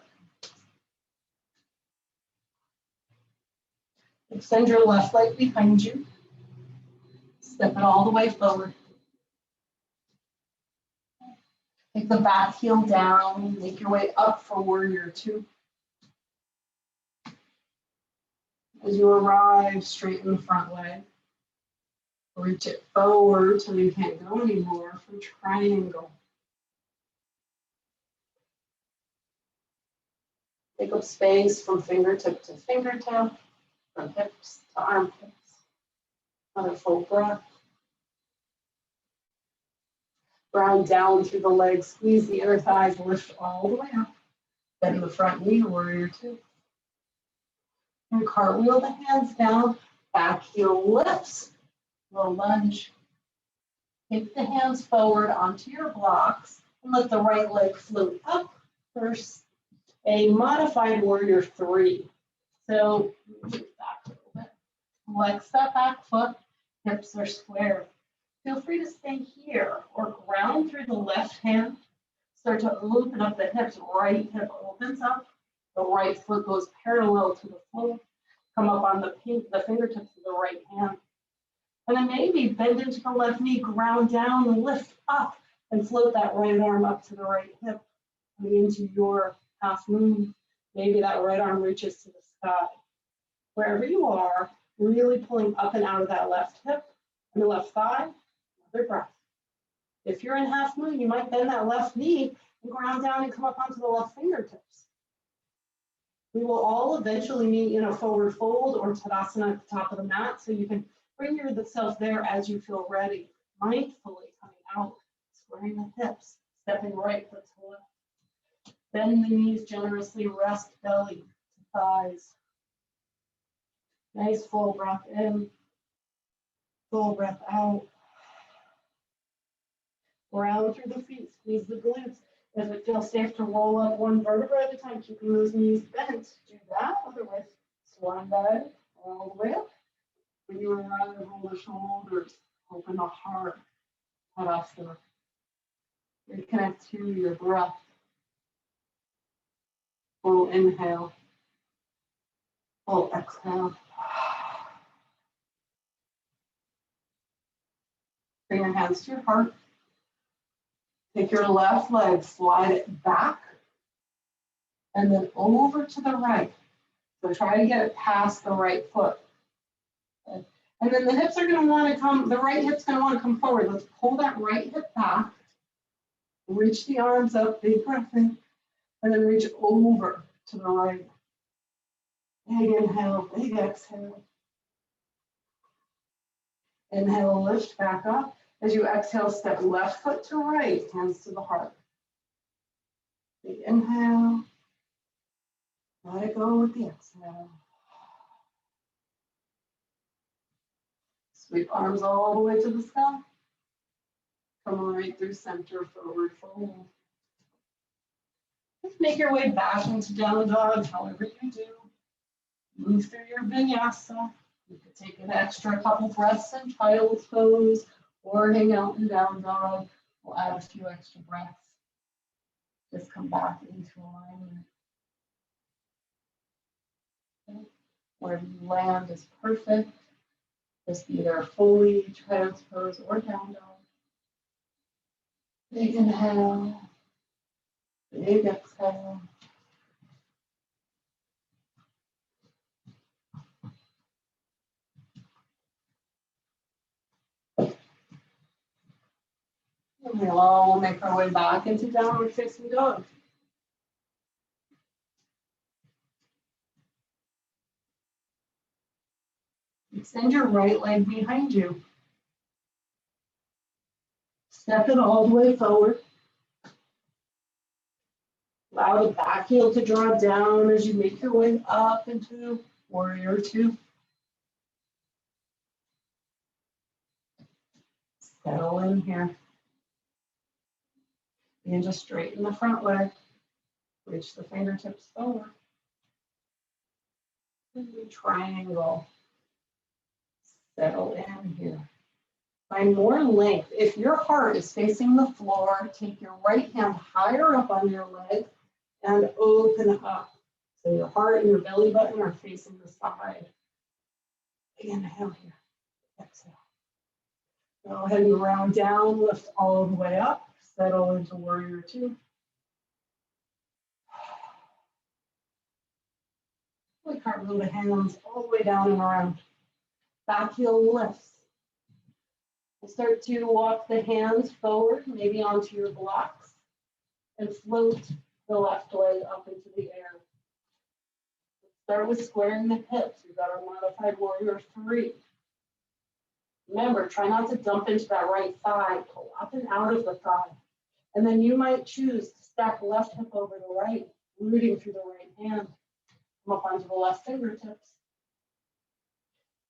Extend your left leg behind you. Step it all the way forward. Take the back heel down. Make your way up for warrior two. As you arrive, straighten the front leg. Reach it forward till you can't go anymore for triangle. Take up space from fingertip to fingertip, from hips to armpits. Another full breath. Ground down through the legs, squeeze the inner thighs, lift all the way up. Bend the front knee, warrior two. And cartwheel the hands down, back heel lifts, low lunge. Take the hands forward onto your blocks and let the right leg float up first. A modified warrior three. So move back a little bit. Flex that back foot, hips are square. Feel free to stay here or ground through the left hand. Start to open up the hips. Right hip opens up. The right foot goes parallel to the floor. Come up on the fingertips of the right hand. And then maybe bend into the left knee, ground down, and lift up, and float that right arm up to the right hip, coming into your half moon. Maybe that right arm reaches to the sky. Wherever you are, really pulling up and out of that left hip and the left thigh. Another breath. If you're in half moon, you might bend that left knee and ground down and come up onto the left fingertips. We will all eventually meet in a forward fold or Tadasana at the top of the mat, so you can bring yourself there as you feel ready. Mindfully coming out, squaring the hips, stepping right foot to left. Bend the knees generously, rest belly to thighs. Nice full breath in, full breath out. Ground through the feet, squeeze the glutes. If it feels safe to roll up one vertebra at a time, keeping those knees bent, do that. Otherwise, swan dive all the way up. When you arrive, roll the shoulders, open the heart, Tadasana. Reconnect to your breath. Full inhale, full exhale. Bring your hands to your heart. Take your left leg, slide it back, and then over to the right. So try to get it past the right foot. And then the hips are going to want to come, the right hip's going to want to come forward. Let's pull that right hip back. Reach the arms up, big breath in, and then reach over to the right. Big inhale, big exhale. Inhale, lift back up. As you exhale, step left foot to right, hands to the heart. Big inhale. Let it go with the exhale. Sweep arms all the way to the sky. Come right through center, forward fold. Just make your way back into down dog, however you do. Move through your vinyasa. You could take an extra couple breaths in child's pose or hang out in down dog. We'll add a few extra breaths. Just come back into alignment. Okay. Wherever you land is perfect. Just either fully transpose or down dog. Big inhale. Big exhale. And we'll make our way back into downward facing dog. Extend your right leg behind you. Step it all the way forward. Allow the back heel to draw down as you make your way up into warrior two. Settle in here. And just straighten the front leg. Reach the fingertips forward. Triangle. Settle in here. Find more length. If your heart is facing the floor, take your right hand higher up on your leg and open up. So your heart and your belly button are facing the side. Inhale here. Exhale. Go ahead and round down, lift all the way up. Settle into warrior two. We cartwheel the hands all the way down and around. Back heel lifts. We'll start to walk the hands forward, maybe onto your blocks, and float the left leg up into the air. Start with squaring the hips. We've got our modified warrior three. Remember, try not to dump into that right thigh. Pull up and out of the thigh. And then you might choose to stack left hip over the right, rooting through the right hand. Come up onto the left fingertips.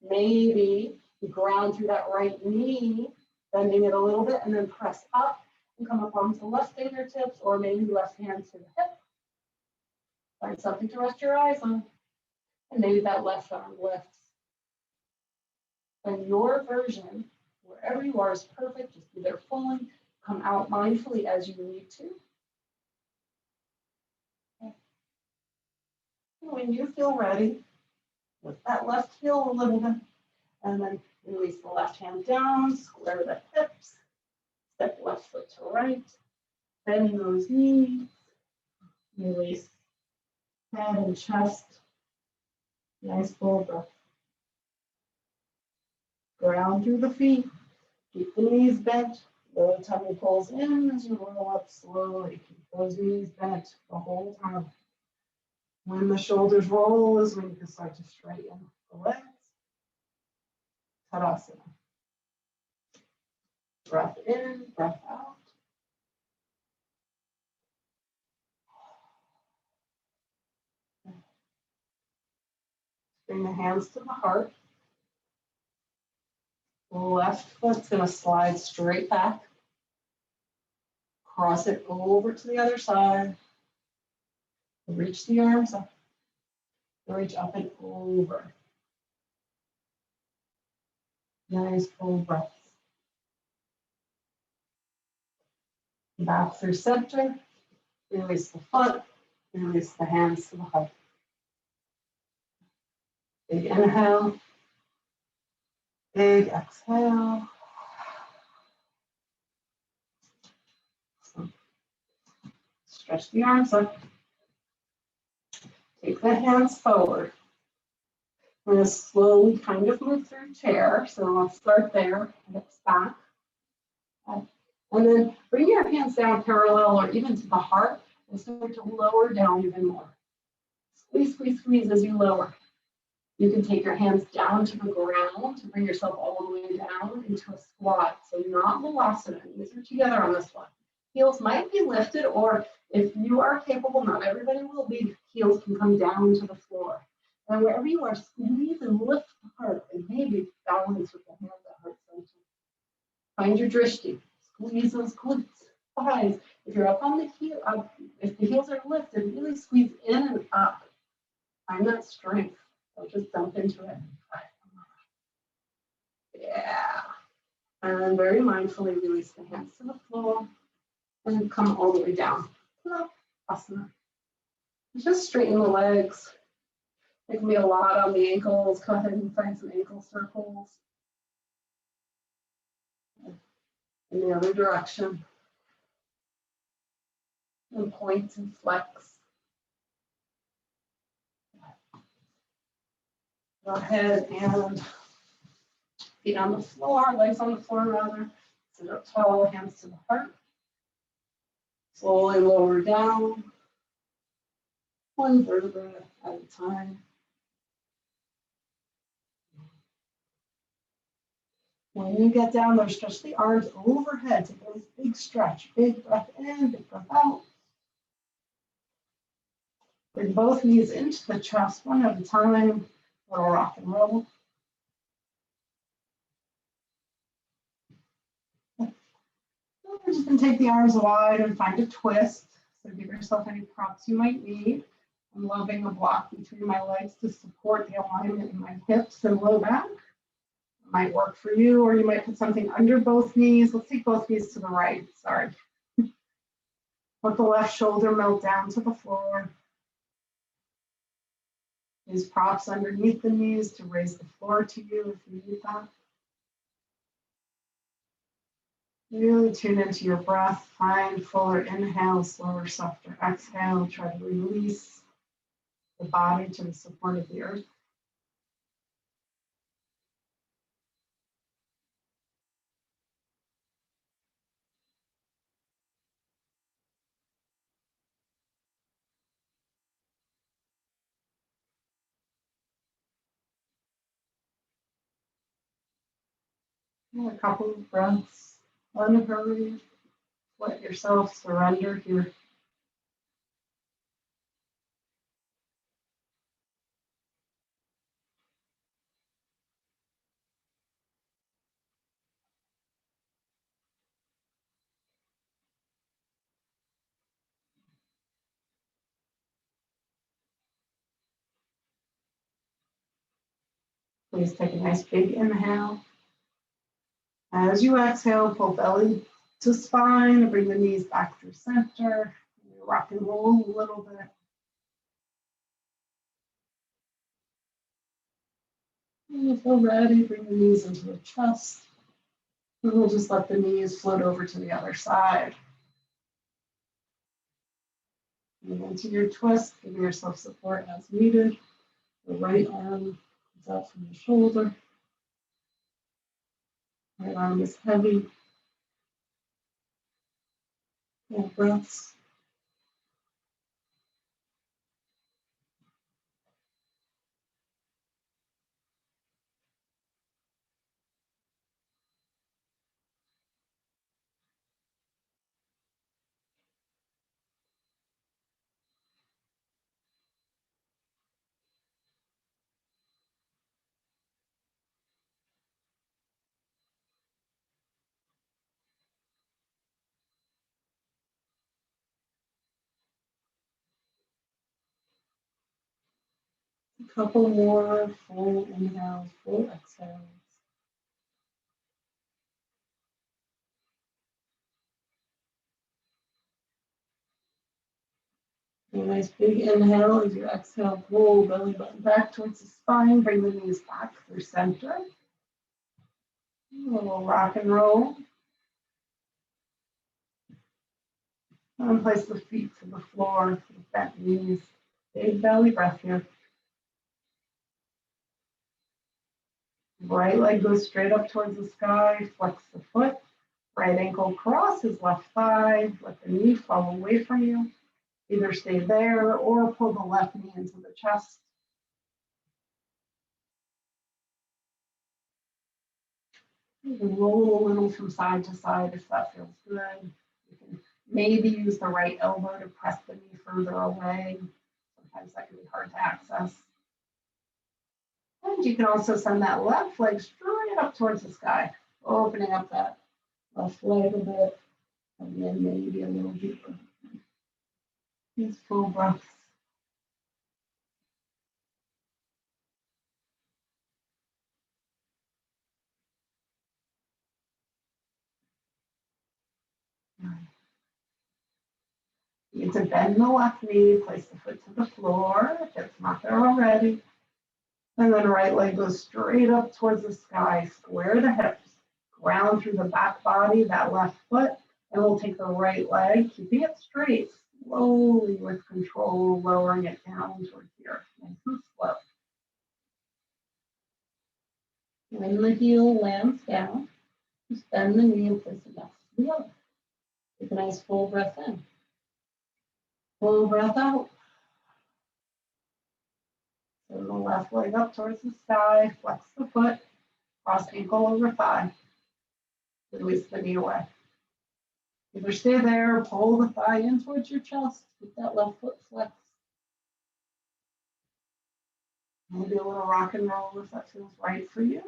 Maybe you ground through that right knee, bending it a little bit, and then press up and come up onto the left fingertips, or maybe left hand to the hip. Find something to rest your eyes on. And maybe that left arm lifts. And your version, wherever you are, is perfect. Just be there fully. Come out mindfully as you need to. Okay. When you feel ready, lift that left heel a little bit, and then release the left hand down, square the hips, step left foot to right, bend those knees, release head and chest. Nice full breath. Ground through the feet. Keep the knees bent. The tummy pulls in as you roll up slowly. Keep those knees bent the whole time. When the shoulders roll is when you can start to straighten the legs. Tadasana. Breath in, breath out. Bring the hands to the heart. Left foot's going to slide straight back. Cross it over to the other side. Reach the arms up. Reach up and over. Nice full breaths. Back through center. Release the foot. Release the hands to the heart. Big inhale. Big exhale. Stretch the arms up. Take the hands forward. We're going to slowly kind of move through chair. So let's start there. Hips back. And then bring your hands down parallel or even to the heart and start to lower down even more. Squeeze, squeeze, squeeze as you lower. You can take your hands down to the ground to bring yourself all the way down into a squat. So not Vipassana. Knees are together on this one. Heels might be lifted, or if you are capable, not everybody will be, heels can come down to the floor. And wherever you are, squeeze and lift the heart, and maybe balance with the hands at heart center. Find your drishti. Squeeze those glutes, thighs. If you're up on the heel, if the heels are lifted, really squeeze in and up. Find that strength. Don't just dump into it. Yeah. And then very mindfully release the hands to the floor and come all the way down. Asana. Just straighten the legs. There can be a lot on the ankles. Go ahead and find some ankle circles. In the other direction. And point and flex. Go ahead and feet on the floor, legs on the floor rather. Sit up tall, hands to the heart. Slowly lower down. One vertebra at a time. When you get down there, stretch the arms overhead. Take a nice big stretch. Big breath in, big breath out. Bring both knees into the chest, one at a time. Little rock and roll. We're just going to take the arms wide and find a twist. So give yourself any props you might need. I'm loving a block between my legs to support the alignment in my hips and low back. It might work for you, or you might put something under both knees. Let's take both knees to the right, sorry. Let the left shoulder melt down to the floor. Use props underneath the knees to raise the floor to you if you need that. Really tune into your breath. Find fuller inhale, slower, softer exhale. Try to release the body to the support of the earth. And a couple of breaths, unhurried. Let yourself surrender here. Please take a nice big inhale. As you exhale, pull belly to spine, bring the knees back through center. Rock and roll a little bit. And you feel ready, bring the knees into the chest. And we'll just let the knees float over to the other side. Move into your twist, give yourself support as needed. The right arm comes out from the shoulder. Right arm is heavy. Full breaths. A couple more full inhales, full exhales. A nice big inhale as you exhale, pull belly button back towards the spine, bring the knees back through center. A little rock and roll. And place the feet to the floor, with bent knees. Big belly breath here. Right leg goes straight up towards the sky, flex the foot. Right ankle crosses left thigh, let the knee fall away from you. Either stay there or pull the left knee into the chest. You can roll a little from side to side if that feels good. You can maybe use the right elbow to press the knee further away. Sometimes that can be hard to access. And you can also send that left leg straight up towards the sky, opening up that left leg a bit, and then maybe a little deeper. These full breaths. You can bend the left knee, place the foot to the floor if it's not there already. And then right leg goes straight up towards the sky, square the hips, ground through the back body, that left foot, and we'll take the right leg, keeping it straight, slowly with control, lowering it down towards the earth, nice and slow. When the heel lands down, just bend the knee and place it next to the other. Take a nice full breath in. Full breath out. Send the left leg up towards the sky, flex the foot, cross ankle over thigh. Release the knee away. Either stay there, pull the thigh in towards your chest, keep that left foot flexed. Maybe a little rock and roll if that feels right for you.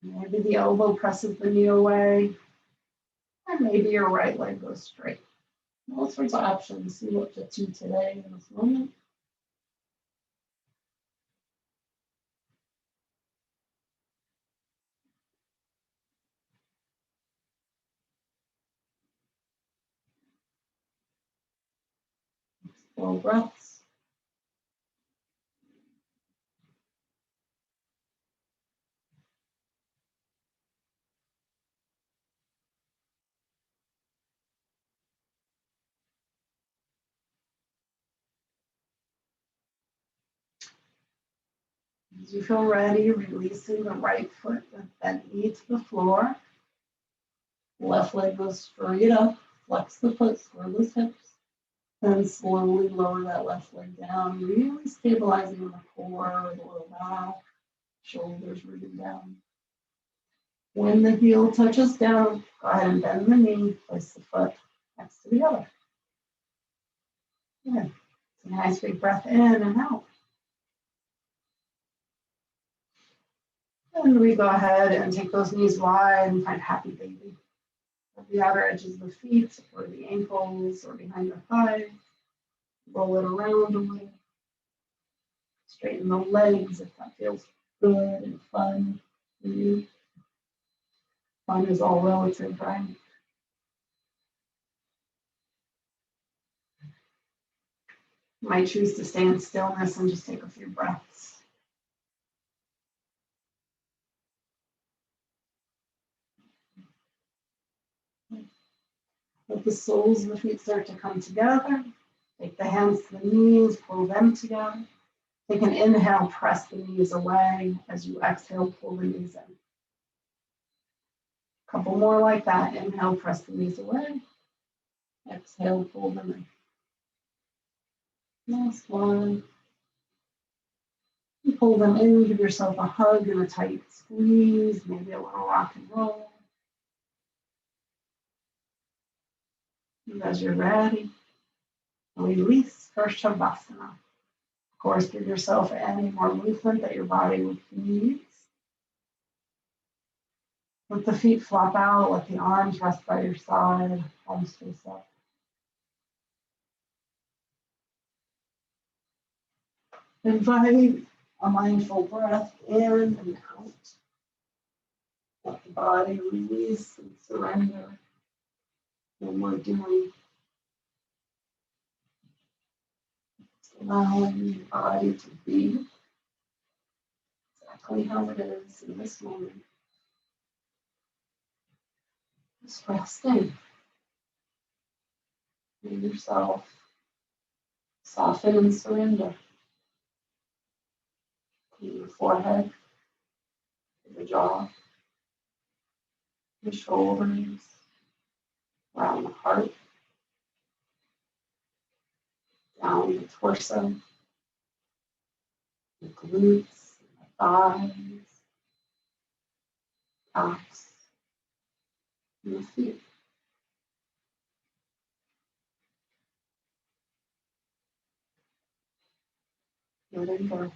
Maybe the elbow presses the knee away, and maybe your right leg goes straight. All sorts of options. See what fits you today in this moment. Slow breaths. As you feel ready, releasing the right foot with bent knee to the floor. Left leg goes straight up. Flex the foot, square those hips. Then slowly lower that left leg down, really stabilizing the core, the lower back, shoulders rooted down. When the heel touches down, go ahead and bend the knee, place the foot next to the other. Good. It's a nice big breath in and out. And we go ahead and take those knees wide and find happy baby. At the outer edges of the feet or the ankles or behind the thighs. Roll it around a little. Straighten the legs if that feels good and fun for you. Fun is all relative, right? You might choose to stay in stillness and just take a few breaths. Let the soles of the feet start to come together. Take the hands to the knees, pull them together. Take an inhale, press the knees away. As you exhale, pull the knees in. A couple more like that. Inhale, press the knees away. Exhale, pull them in. Last one. You pull them in, give yourself a hug and a tight squeeze, maybe a little rock and roll. And as you're ready, release for Shavasana. Of course, give yourself any more movement that your body would need. Let the feet flop out, let the arms rest by your side, palms face up. Invite a mindful breath in and out. Let the body release and surrender when we're doing. Allowing your body to be exactly how it is in this moment. Just resting. Let yourself soften and surrender. To your forehead, to the jaw, the shoulders, around the heart, down the torso, the glutes, the thighs, backs, and the feet. Letting go.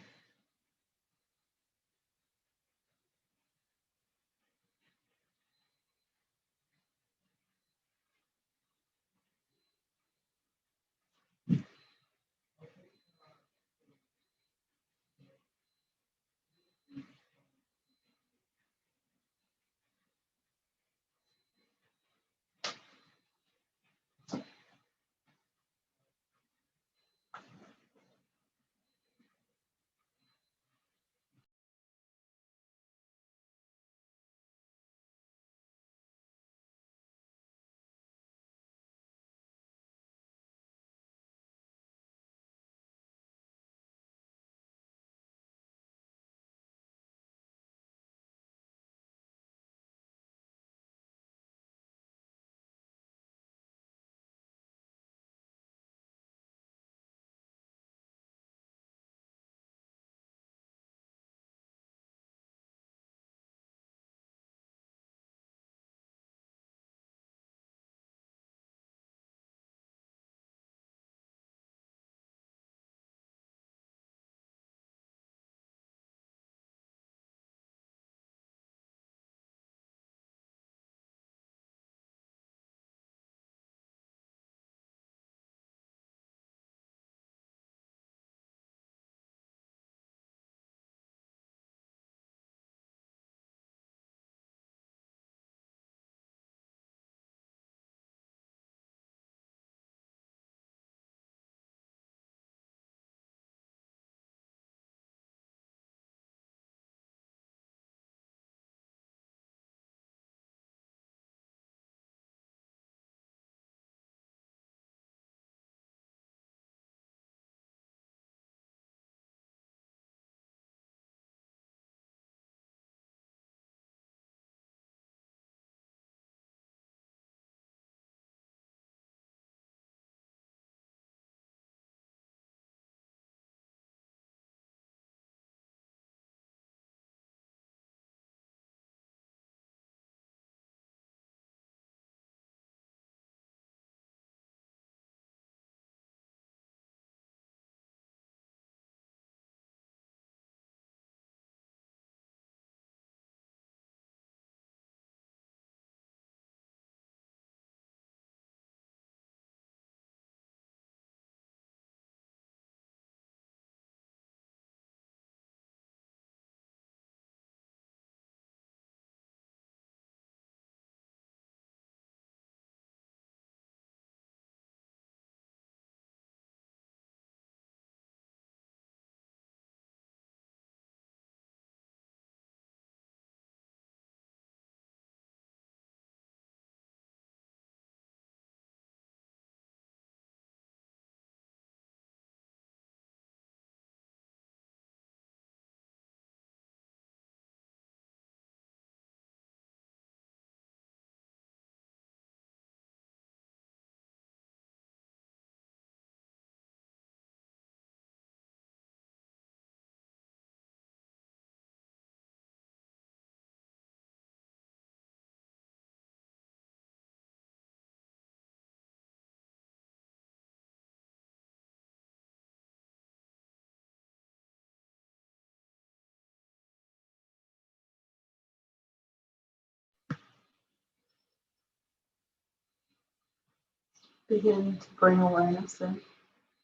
Begin to bring awareness in,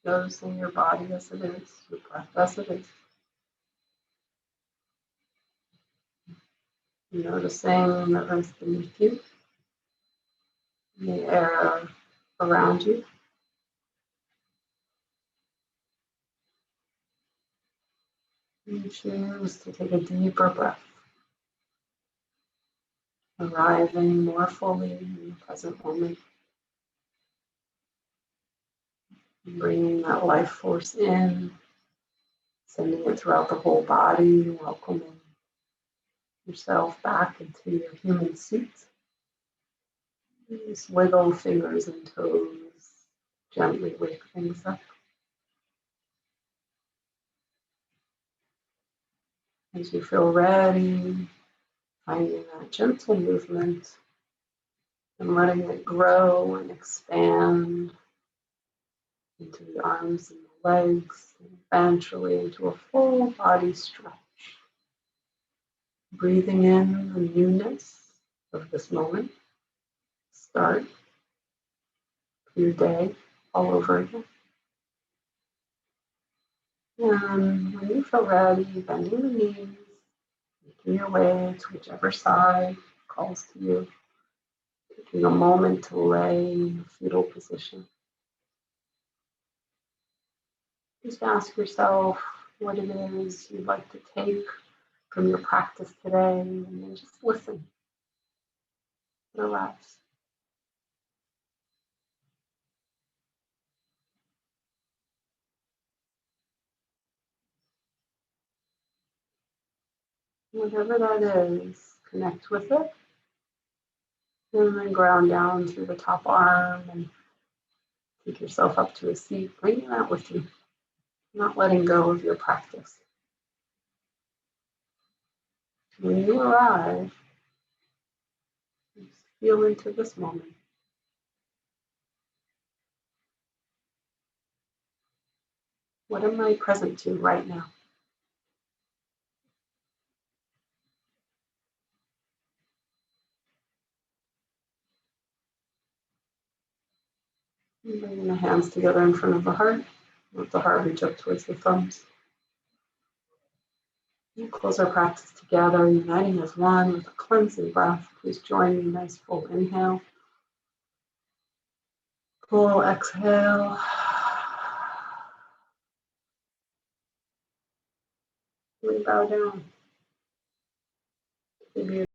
noticing your body as it is, your breath as it is. Noticing the earth beneath you, the air around you. You choose to take a deeper breath, arriving more fully in the present moment. Bringing that life force in, sending it throughout the whole body, welcoming yourself back into your human suit. Just wiggle fingers and toes, gently wake things up. As you feel ready, finding that gentle movement and letting it grow and expand into the arms and the legs, and eventually into a full body stretch. Breathing in the newness of this moment. Start your day all over again. And when you feel ready, bending the knees, making your way to whichever side calls to you, taking a moment to lay in a fetal position. Just ask yourself what it is you'd like to take from your practice today, and then just listen. Relax. Whatever that is, connect with it, and then ground down through the top arm and take yourself up to a seat, bringing that with you, not letting go of your practice. When you arrive, just feel into this moment. What am I present to right now? And bringing the hands together in front of the heart. Let the heart reach up towards the thumbs. We'll close our practice together, uniting as one with a cleansing breath. Please join me. Nice full inhale. Full exhale. We bow down.